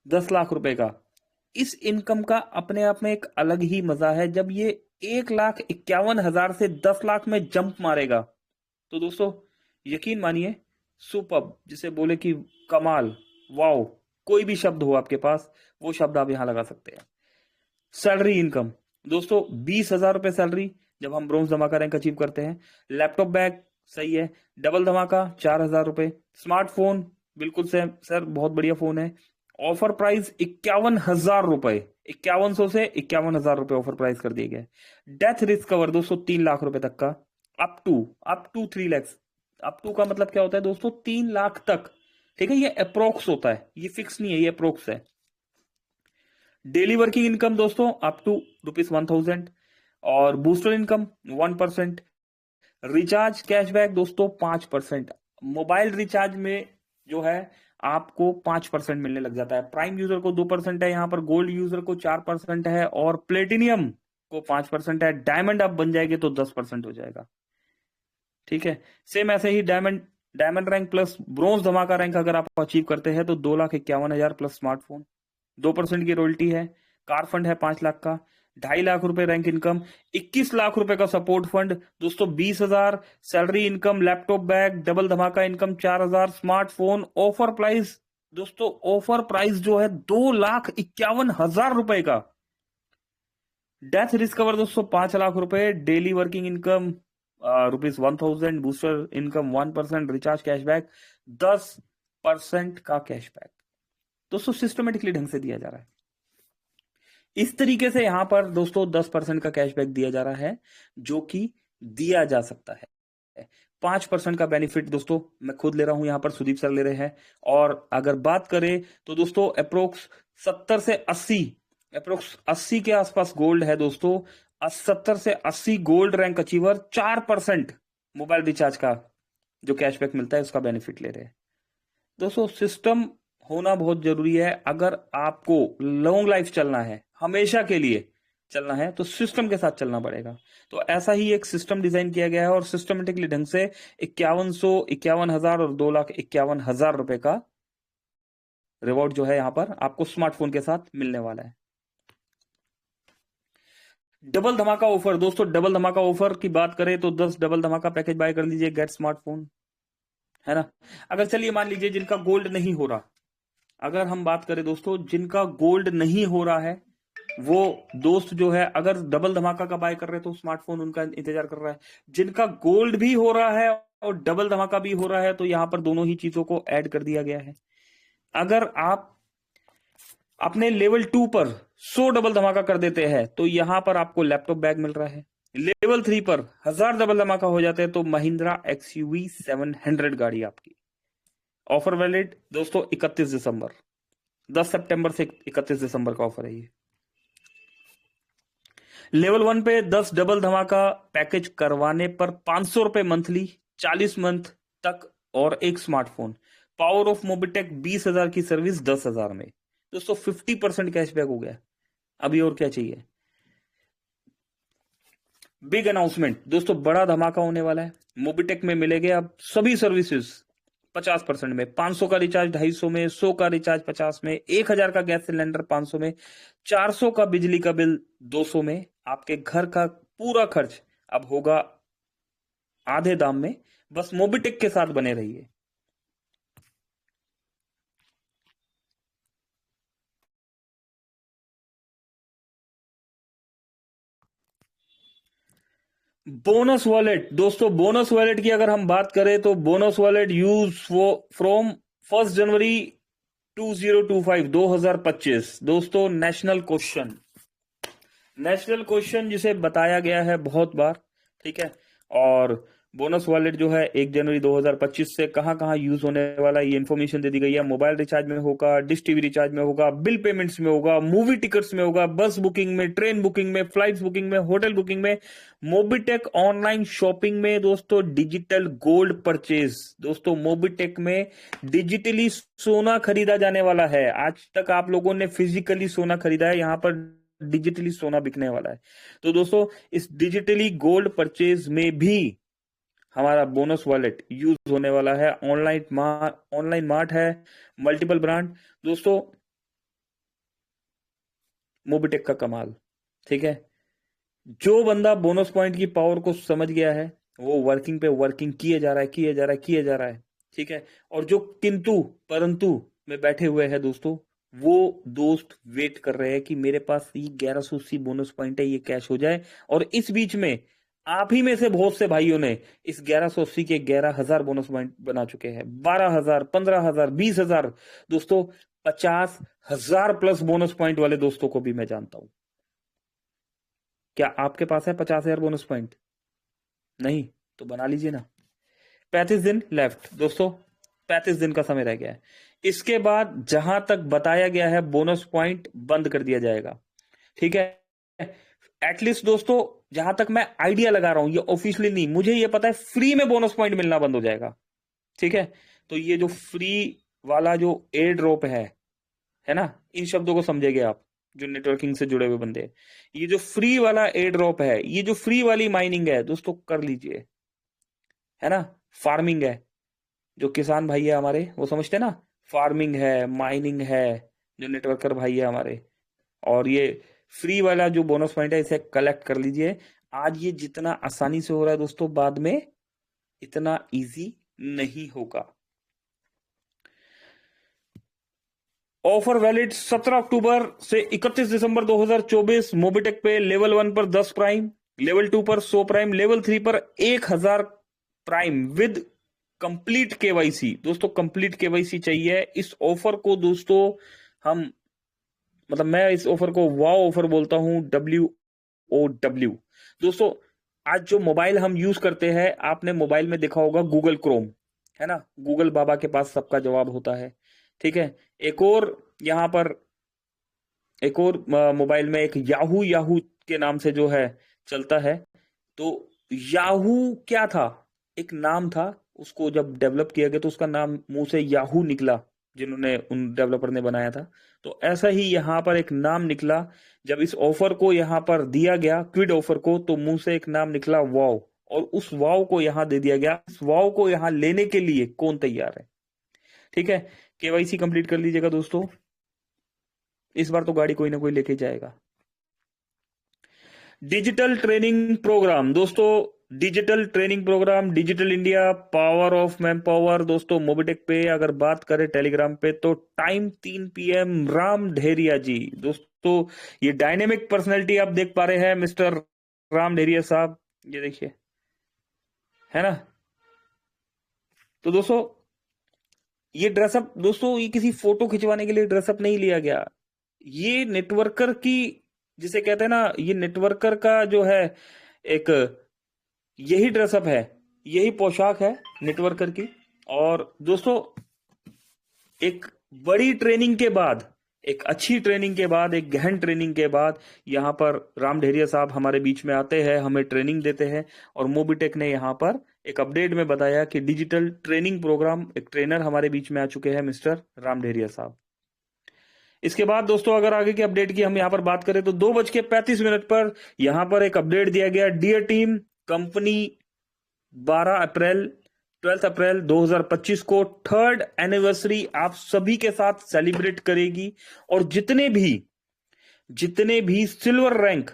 10 लाख रुपए का, इस इनकम का अपने आप में एक अलग ही मजा है। जब ये 1,51,000 से 10 लाख में जंप मारेगा तो दोस्तों यकीन मानिए सुपर्ब, जिसे बोले कि कमाल, वाओ, कोई भी शब्द हो आपके पास वो शब्द आप यहां लगा सकते हैं। सैलरी इनकम दोस्तों 20,000 रुपए सैलरी जब हम ब्रोंज धमाका रैंक अचीव करते हैं। लैपटॉप बैग सही है, डबल धमाका 4,000 रुपए, स्मार्टफोन बिल्कुल सर बहुत बढ़िया फोन है। ऑफर प्राइस 51,000 रुपए, 5100 से 51,000 रुपए ऑफर प्राइस कर दिए गए। डेथ रिस्क कवर दोस्तों 3 लाख रुपए तक का, up to 3 lakh. Up to का मतलब क्या होता है दोस्तों 3 लाख तक, ठीक है। ये अप्रोक्स होता है, ये फिक्स नहीं है, ये अप्रोक्स है। डेली वर्किंग इनकम दोस्तों अप टू ₹1,000 और बूस्टर इनकम 1%, रिचार्ज कैशबैक दोस्तों 5%। मोबाइल रिचार्ज में जो है आपको 5% मिलने लग जाता है। प्राइम यूजर को 2% है, यहां पर गोल्ड यूजर को 4% है और प्लेटिनियम को 5% है। डायमंड आप बन जाएंगे तो 10% हो जाएगा, ठीक है। सेम ऐसे ही डायमंड रैंक प्लस ब्रोंज धमाका रैंक अगर आप अचीव करते हैं तो 2,51,000 प्लस स्मार्टफोन, 2% की रॉयल्टी है। कार फंड है 5 लाख का, 2.5 लाख रुपए रैंक इनकम, 21 लाख रुपए का सपोर्ट फंड दोस्तों, 20,000 salary income, laptop bag, double धमाका इनकम 4,000, स्मार्टफोन। ऑफर प्राइस दोस्तों, ऑफर प्राइस जो है 2,51,000 रुपए का। डेथ रिस्क कवर दोस्तों 5 लाख रुपए, daily working income ₹1,000, booster income 1%, recharge cashback 10% का कैशबैक दोस्तों सिस्टमेटिकली ढंग से दिया जा रहा है। इस तरीके से यहां पर दोस्तों 10% का कैशबैक दिया जा रहा है, जो कि दिया जा सकता है। 5% का बेनिफिट दोस्तों मैं खुद ले रहा हूं, यहां पर सुदीप सर ले रहे हैं। और अगर बात करें तो दोस्तों अप्रोक्स 70 से 80 के आसपास गोल्ड है दोस्तों। 70 से 80 gold rank achiever 4% mobile recharge का जो कैशबैक मिलता है उसका बेनिफिट ले रहे हैं दोस्तों। सिस्टम होना बहुत जरूरी है। अगर आपको लॉन्ग लाइफ चलना है, हमेशा के लिए चलना है, तो सिस्टम के साथ चलना पड़ेगा। तो ऐसा ही एक सिस्टम डिजाइन किया गया है और सिस्टमेटिकली ढंग से 5100, 51,000 और 2,51,000 रुपए का रिवॉर्ड जो है यहां पर आपको स्मार्टफोन के साथ मिलने वाला है। डबल धमाका ऑफर दोस्तों, डबल धमाका ऑफर की बात करें तो 10 डबल धमाका पैकेज बाय कर लीजिए, गेट स्मार्टफोन, है ना। अगर चलिए मान लीजिए जिनका गोल्ड नहीं हो रहा, अगर हम बात करें दोस्तों जिनका गोल्ड नहीं हो रहा है, वो दोस्त जो है अगर डबल धमाका का बाय कर रहे हैं तो स्मार्टफोन उनका इंतजार कर रहा है। जिनका गोल्ड भी हो रहा है और डबल धमाका भी हो रहा है तो यहां पर दोनों ही चीजों को ऐड कर दिया गया है। अगर आप अपने लेवल 2 पर 100 डबल धमाका कर देते हैं तो यहां पर आपको लैपटॉप बैग मिल रहा है। लेवल 3 पर 1000 डबल धमाका हो जाते हैं तो महिंद्रा XUV 700 गाड़ी आपकी। ऑफर वैलिड दोस्तों 31 दिसंबर, 10 सितंबर से 31 दिसंबर का ऑफर है ये। लेवल 1 पे 10 डबल धमाका पैकेज करवाने पर 500 रुपए मंथली, 40 मंथ तक और एक स्मार्टफोन। पावर ऑफ मोबिटेक 20,000 की सर्विस 10,000 में दोस्तों 50% कैशबैक हो गया। अभी और क्या चाहिए। बिग अनाउंसमेंट दोस्तों, बड़ा धमाका होने वाला है। मोबिटेक में मिलेंगे अब सभी सर्विसेज 50% में, 500 का रिचार्ज 250 में, 100 का रिचार्ज 50 में, 1000 का गैस सिलेंडर 500 में, 400 का बिजली का बिल 200 में। आपके घर का पूरा खर्च अब होगा आधे दाम में। बस मोबिटेक के साथ बने रहिए। बोनस वॉलेट दोस्तों, बोनस वॉलेट की अगर हम बात करें तो बोनस वॉलेट यूज फ्रॉम 1 जनवरी 2025 दोस्तों। नेशनल क्वेश्चन जिसे बताया गया है बहुत बार, ठीक है। और बोनस वॉलेट जो है 1 जनवरी 2025 से कहां कहां यूज होने वाला है ये इन्फॉर्मेशन दे दी गई है। मोबाइल रिचार्ज में होगा, डिश टीवी रिचार्ज में होगा, बिल पेमेंट्स में होगा, मूवी टिकट्स में होगा, बस बुकिंग में, ट्रेन बुकिंग में, फ्लाइट बुकिंग में, होटल बुकिंग में, मोबिटेक ऑनलाइन शॉपिंग में दोस्तों, डिजिटल गोल्ड परचेज दोस्तों। मोबिटेक में डिजिटली सोना खरीदा जाने वाला है। आज तक आप लोगों ने फिजिकली सोना खरीदा है, यहां पर डिजिटली सोना बिकने वाला है। तो दोस्तों इस डिजिटली गोल्ड परचेज में भी हमारा बोनस वॉलेट यूज होने वाला है। ऑनलाइन मार्ट है, मल्टीपल ब्रांड दोस्तों। मोबिटेक का कमाल, ठीक है। जो बंदा बोनस पॉइंट की पावर को समझ गया है वो वर्किंग पे वर्किंग किए जा रहा है, ठीक है। और जो किंतु परंतु में बैठे हुए हैं दोस्तों, वो दोस्त वेट कर रहे हैं कि मेरे पास ये 1180 बोनस पॉइंट है, ये कैश हो जाए। और इस बीच में आप ही में से बहुत से भाइयों ने इस 1180 के 11,000 बोनस पॉइंट बना चुके हैं। 12,000, 15,000, 20,000 दोस्तों, 50,000 प्लस बोनस पॉइंट वाले दोस्तों को भी मैं जानता हूं। क्या आपके पास है 50,000 बोनस पॉइंट? नहीं तो बना लीजिए ना। 35 दिन लेफ्ट दोस्तों, 35 दिन का समय रह गया है। इसके बाद जहां तक बताया गया है बोनस पॉइंट बंद कर दिया जाएगा, ठीक है। एटलीस्ट दोस्तों जहां तक मैं आइडिया लगा रहा हूं, ये ऑफिशियली नहीं, मुझे ये पता है फ्री में बोनस पॉइंट मिलना बंद हो जाएगा, ठीक है। तो ये जो फ्री वाला जो एयर ड्रॉप है ना, इन शब्दों को समझेंगे आप जो नेटवर्किंग से जुड़े हुए बंदे। ये जो फ्री वाला एयर ड्रॉप है, ये जो फ्री वाली माइनिंग है दोस्तों, कर लीजिए, है ना। फार्मिंग है, जो किसान भाई है हमारे वो समझते हैं ना, फार्मिंग है, माइनिंग है, जो नेटवर्कर भाई है हमारे। और ये फ्री वाला जो बोनस पॉइंट है इसे कलेक्ट कर लीजिए। आज ये जितना आसानी से हो रहा है दोस्तों, बाद में इतना इजी नहीं होगा। ऑफर वैलिड 17 अक्टूबर से 31 दिसंबर 2024। मोबिटेक पे लेवल 1 पर 10 प्राइम, लेवल 2 पर 100 प्राइम, लेवल 3 पर 1000 प्राइम विद कंप्लीट केवाईसी दोस्तों। कंप्लीट केवाईसी चाहिए इस ऑफर को दोस्तों। हम मतलब मैं इस ऑफर को वाओ ऑफर बोलता हूं, WOW दोस्तों। आज जो मोबाइल हम यूज करते हैं, आपने मोबाइल में देखा होगा गूगल क्रोम, है ना। गूगल बाबा के पास सबका जवाब होता है, ठीक है। एक और यहां पर एक और मोबाइल में एक याहू के नाम से जो है चलता है। तो याहू क्या था? एक नाम था, उसको जब डेवलप किया गया तो उसका नाम मुंह से याहू निकला, जिन्होंने उन डेवलपर ने बनाया था। तो ऐसा ही यहां पर एक नाम निकला जब इस ऑफर को यहां पर दिया गया, क्विड ऑफर को, तो मुंह से एक नाम निकला वाव, और उस वाव को यहां दे दिया गया। इस वाव को यहां लेने के लिए कौन तैयार है? ठीक है, केवाईसी कंप्लीट कर लीजिएगा दोस्तों, इस बार तो गाड़ी कोई ना कोई लेके जाएगा। डिजिटल ट्रेनिंग प्रोग्राम दोस्तों, digital training program, digital India, power of man power दोस्तों। मोबिटेक पे अगर बात करें टेलीग्राम पे तो टाइम 3 PM, राम ढेरिया जी दोस्तों। ये डायनेमिक पर्सनैलिटी आप देख पा रहे हैं, मिस्टर राम ढेरिया साहब, ये देखिए, है ना। तो दोस्तों ये ड्रेसअप दोस्तों, ये किसी फोटो खिंचवाने के लिए ड्रेसअप नहीं लिया गया। ये नेटवर्कर की, जिसे कहते हैं ना, ये नेटवर्कर का जो है एक यही ड्रेसअप है, यही पोशाक है नेटवर्कर की। और दोस्तों एक बड़ी ट्रेनिंग के बाद, एक अच्छी ट्रेनिंग के बाद, एक गहन ट्रेनिंग के बाद यहां पर राम ढेरिया साहब हमारे बीच में आते हैं, हमें ट्रेनिंग देते हैं। और मोबिटेक ने यहां पर एक अपडेट में बताया कि डिजिटल ट्रेनिंग प्रोग्राम, एक ट्रेनर हमारे बीच में आ चुके हैं, मिस्टर राम ढेरिया साहब। इसके बाद दोस्तों अगर आगे की अपडेट की हम यहाँ पर बात करें तो 2:35 पर यहाँ पर एक अपडेट दिया गया। डियर टीम, कंपनी 12 अप्रैल 2025 को 3rd एनिवर्सरी आप सभी के साथ सेलिब्रेट करेगी, और जितने भी silver rank,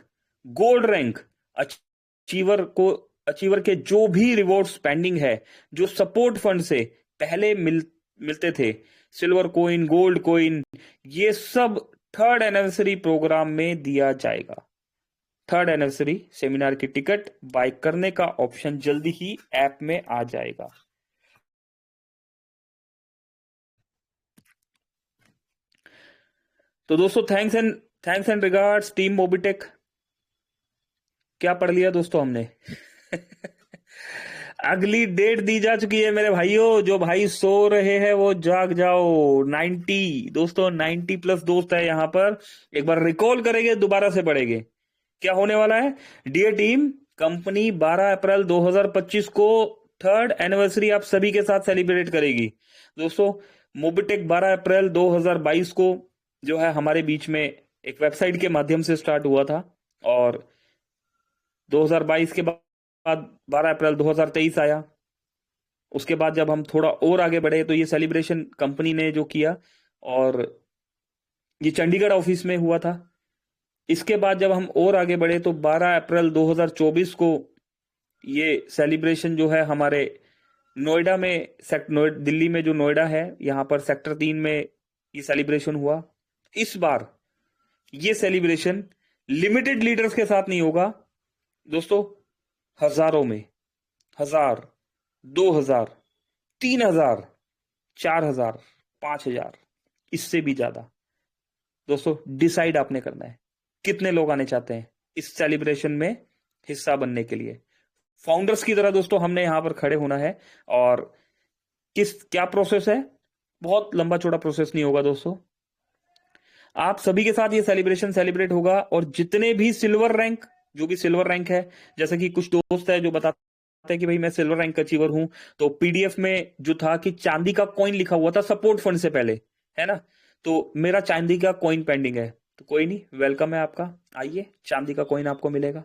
gold rank achiever के जो भी रिवॉर्ड्स पेंडिंग है, जो सपोर्ट फंड से पहले मिलते थे, सिल्वर कॉइन, गोल्ड कॉइन, ये सब 3rd एनिवर्सरी प्रोग्राम में दिया जाएगा। 3rd एनिवर्सरी सेमिनार की टिकट बाय करने का ऑप्शन जल्दी ही ऐप में आ जाएगा। तो दोस्तों thanks and regards team Mobitech. क्या पढ़ लिया दोस्तों हमने? अगली डेट दी जा चुकी है मेरे भाइयों। जो भाई सो रहे हैं वो जाग जाओ। 90 दोस्तों, 90 प्लस दोस्त है यहाँ पर। एक बार रिकॉल करेंगे, दोबारा से पढ़ेंगे क्या होने वाला है। डियर टीम, कंपनी 12 अप्रैल 2025 को 3rd एनिवर्सरी आप सभी के साथ सेलिब्रेट करेगी। दोस्तों मोबिटेक 12 अप्रैल 2022 को जो है हमारे बीच में एक वेबसाइट के माध्यम से स्टार्ट हुआ था, और 2022 के बाद 12 अप्रैल 2023 आया। उसके बाद जब हम थोड़ा और आगे बढ़े तो ये सेलिब्रेशन कंपनी ने जो किया, और ये चंडीगढ़ ऑफिस में हुआ था। इसके बाद जब हम और आगे बढ़े तो 12 अप्रैल 2024 को ये सेलिब्रेशन जो है हमारे नोएडा में, दिल्ली में जो नोएडा है, यहाँ पर सेक्टर 3 में ये सेलिब्रेशन हुआ। इस बार ये सेलिब्रेशन लिमिटेड लीडर्स के साथ नहीं होगा दोस्तों, हजारों में, 1000, 2000, 3000, 4000, 5000, इससे भी ज्यादा। दोस्तों डिसाइड आपने करना है कितने लोग आने चाहते हैं इस सेलिब्रेशन में हिस्सा बनने के लिए। फाउंडर्स की तरह दोस्तों हमने यहां पर खड़े होना है। और क्या प्रोसेस है? बहुत लंबा चौड़ा प्रोसेस नहीं होगा दोस्तों। आप सभी के साथ ये सेलिब्रेशन सेलिब्रेट होगा, और जितने भी सिल्वर रैंक, जो भी सिल्वर रैंक है, जैसे कि कुछ दोस्त है जो बताते हैं कि भाई मैं सिल्वर रैंक अचीवर हूं, तो पीडीएफ में जो था कि चांदी का कॉइन लिखा हुआ था सपोर्ट फंड से पहले, है ना, तो मेरा चांदी का कॉइन पेंडिंग है। तो कोई नहीं, वेलकम है आपका, आइए, चांदी का कॉइन आपको मिलेगा,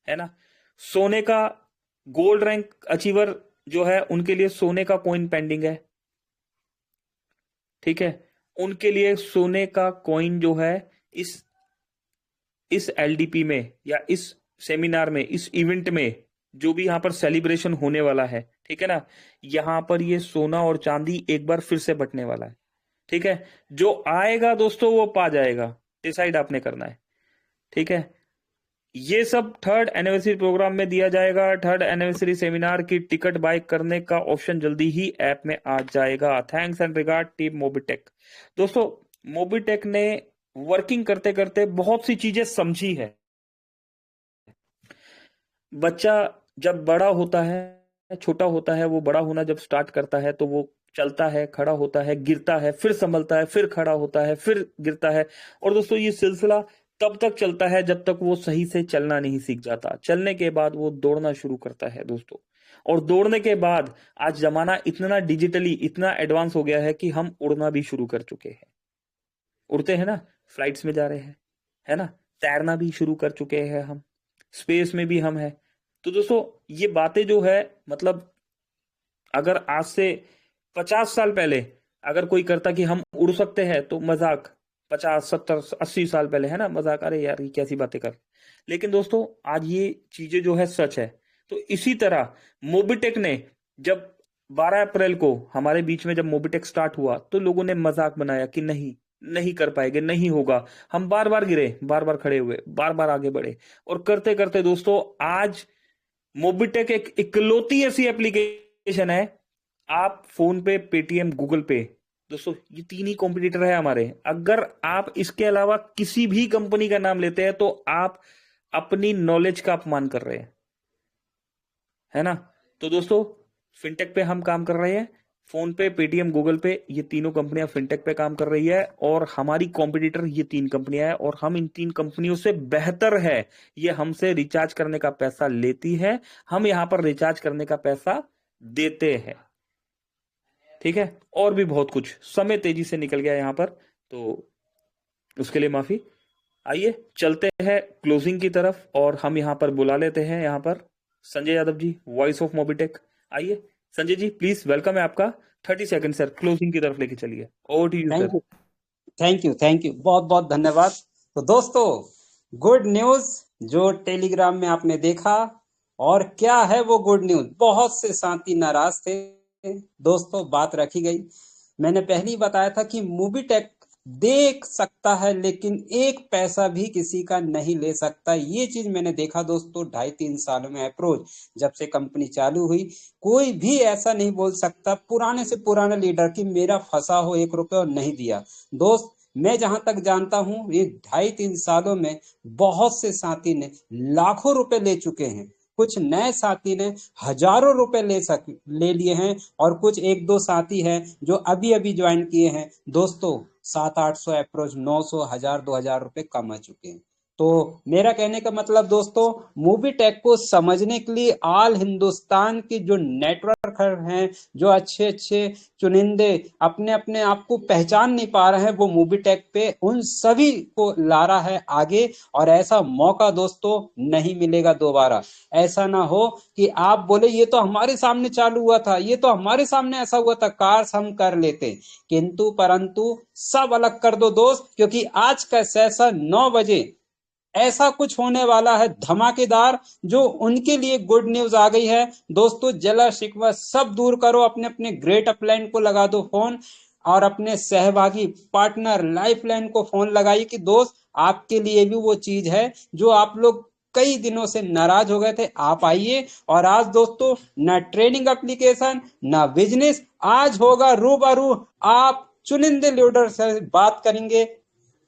है ना। सोने का, गोल्ड रैंक अचीवर जो है उनके लिए सोने का कॉइन पेंडिंग है, ठीक है। उनके लिए सोने का कॉइन जो है इस एलडीपी में या इस सेमिनार में, इस इवेंट में जो भी यहां पर सेलिब्रेशन होने वाला है, ठीक है ना, यहां पर ये सोना और चांदी एक बार फिर से बटने वाला है, ठीक है। जो आएगा दोस्तों वो पा जाएगा, डिसाइड आपने करना है, ठीक है। ये सब 3rd एनिवर्सरी प्रोग्राम में दिया जाएगा। 3rd एनिवर्सरी सेमिनार की टिकट बाय करने का ऑप्शन जल्दी ही ऐप में आ जाएगा। Thanks and regard team Mobitech. दोस्तों मोबिटेक ने वर्किंग करते करते बहुत सी चीजें समझी है। बच्चा जब बड़ा होता है, छोटा होता है, वो बड़ा होना जब स्टार्ट करता है तो वो चलता है, खड़ा होता है, गिरता है, फिर संभलता है, फिर खड़ा होता है, फिर गिरता है। और दोस्तों ये सिलसिला तब तक चलता है जब तक वो सही से चलना नहीं सीख जाता। चलने के बाद वो दौड़ना शुरू करता है दोस्तों, और दौड़ने के बाद आज जमाना इतना डिजिटली इतना एडवांस हो गया है कि हम उड़ना भी शुरू कर चुके हैं। उड़ते हैं ना, फ्लाइट्स में जा रहे हैं, है ना, तैरना भी शुरू कर चुके हैं हम, स्पेस में भी हम हैं। तो दोस्तों ये बातें जो है, मतलब अगर आज से 50 साल पहले अगर कोई करता कि हम उड़ सकते हैं तो मजाक, 50, 70, 80 साल पहले, है ना, मजाक, अरे यार ये कैसी बातें कर। लेकिन दोस्तों आज ये चीजें जो है सच है। तो इसी तरह मोबिटेक ने जब 12 अप्रैल को हमारे बीच में जब मोबिटेक स्टार्ट हुआ तो लोगों ने मजाक बनाया कि नहीं कर पाएंगे, नहीं होगा। हम बार बार गिरे, बार बार खड़े हुए, बार बार आगे बढ़े, और करते करते दोस्तों आज मोबिटेक एक इकलौती ऐसी एप्लीकेशन है। आप फोन पे, पेटीएम, गूगल पे, दोस्तों ये 3 ही कॉम्पिटिटर है हमारे। अगर आप इसके अलावा किसी भी कंपनी का नाम लेते हैं तो आप अपनी नॉलेज का अपमान कर रहे हैं, है ना। तो दोस्तों फिनटेक पे हम काम कर रहे हैं। फोन पे, पेटीएम, गूगल पे, ये तीनों कंपनियां फिनटेक पे काम कर रही है, और हमारी कॉम्पिटिटर ये 3 कंपनियां हैं, और हम इन 3 कंपनियों से बेहतर है। ये हमसे रिचार्ज करने का पैसा लेती है, हम यहां पर रिचार्ज करने का पैसा देते हैं, ठीक है। और भी बहुत कुछ, समय तेजी से निकल गया यहां पर, तो उसके लिए माफी। आइए चलते हैं क्लोजिंग की तरफ और हम यहाँ पर बुला लेते हैं यहाँ पर Sanjay Yadav ji, voice of Mobitech. आइए संजय जी, प्लीज वेलकम है आपका। 30 सेकंड सर, क्लोजिंग की तरफ लेके चलिए। Over to you thank sir. You, thank you, बहुत बहुत धन्यवाद। तो दोस्तों, गुड न्यूज जो टेलीग्राम में आपने देखा, और क्या है वो गुड न्यूज? बहुत से साथी नाराज थे दोस्तों, बात रखी गई। मैंने पहले ही बताया था कि मूवी टेक देख सकता है लेकिन एक पैसा भी किसी का नहीं ले सकता। ये चीज मैंने देखा दोस्तों 2.5-3 सालों में अप्रोच जब से कंपनी चालू हुई। कोई भी ऐसा नहीं बोल सकता पुराने से पुराना लीडर कि मेरा फंसा हो 1 रुपये और नहीं दिया। दोस्त, मैं जहां तक जानता हूं ये 2.5-3 सालों में बहुत से साथी ने लाखों रुपए ले चुके हैं। कुछ नए साथी ने हजारों रुपए ले लिए हैं, और कुछ 1-2 साथी हैं जो अभी अभी ज्वाइन किए हैं दोस्तों। 700-800 अप्रोच 900 1000 2000 रुपए कमा चुके हैं। तो मेरा कहने का मतलब दोस्तों, मूवी टेक को समझने के लिए ऑल हिंदुस्तान के जो नेटवर्क हैं, जो अच्छे अच्छे चुनिंदे अपने अपने आप को पहचान नहीं पा रहे हैं, वो मूवी टेक पे उन सभी को ला रहा है आगे। और ऐसा मौका दोस्तों नहीं मिलेगा दोबारा। ऐसा ना हो कि आप बोले ये तो हमारे सामने चालू हुआ था, ये तो हमारे सामने ऐसा हुआ था, काश हम कर लेते। किंतु परंतु सब अलग कर दो दोस्त, क्योंकि आज का सेशन 9 बजे ऐसा कुछ होने वाला है धमाकेदार, जो उनके लिए गुड न्यूज आ गई है दोस्तों। जला शिकवा सब दूर करो, अपने अपने ग्रेट अपलाइन को लगा दो फोन, और अपने सहभागी पार्टनर लाइफलाइन को फोन लगाइए कि दोस्त आपके लिए भी वो चीज है जो आप लोग कई दिनों से नाराज हो गए थे। आप आइए, और आज दोस्तों ना ट्रेनिंग एप्लीकेशन ना बिजनेस, आज होगा रूबरू। आप चुनिंदे लीडर से बात करेंगे,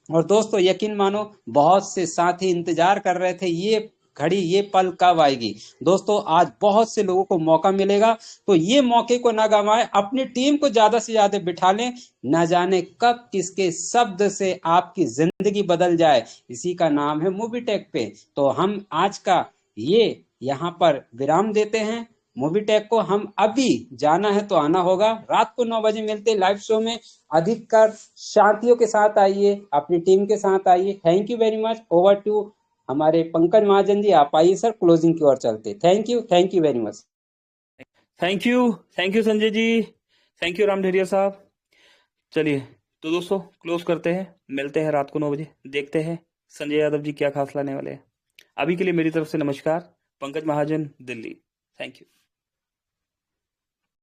और दोस्तों यकीन मानो बहुत से साथी इंतजार कर रहे थे ये घड़ी, ये पल कब आएगी। दोस्तों आज बहुत से लोगों को मौका मिलेगा, तो ये मौके को ना गंवाएं, अपनी टीम को ज्यादा से ज्यादा बिठा लें। ना जाने कब किसके शब्द से आपकी जिंदगी बदल जाए। इसी का नाम है मूवी टेक पे। तो हम आज का ये यहाँ पर विराम देते हैं। मूवी टेक को हम अभी जाना है तो आना होगा। रात को 9 बजे मिलते हैं लाइव शो में। अधिकतर साथियों के साथ आइए, अपनी टीम के साथ आइए। Thank you very much. Over to हमारे पंकज महाजन जी, आप आइए सर, क्लोजिंग की ओर चलते। Thank you very much. Thank you Sanjay ji, thank you Ram Dheria साहब। चलिए तो दोस्तों क्लोज करते हैं, मिलते हैं रात को 9 बजे, देखते हैं संजय यादव जी क्या खास लाने वाले हैं। अभी के लिए मेरी तरफ से नमस्कार। पंकज महाजन, दिल्ली। Thank you.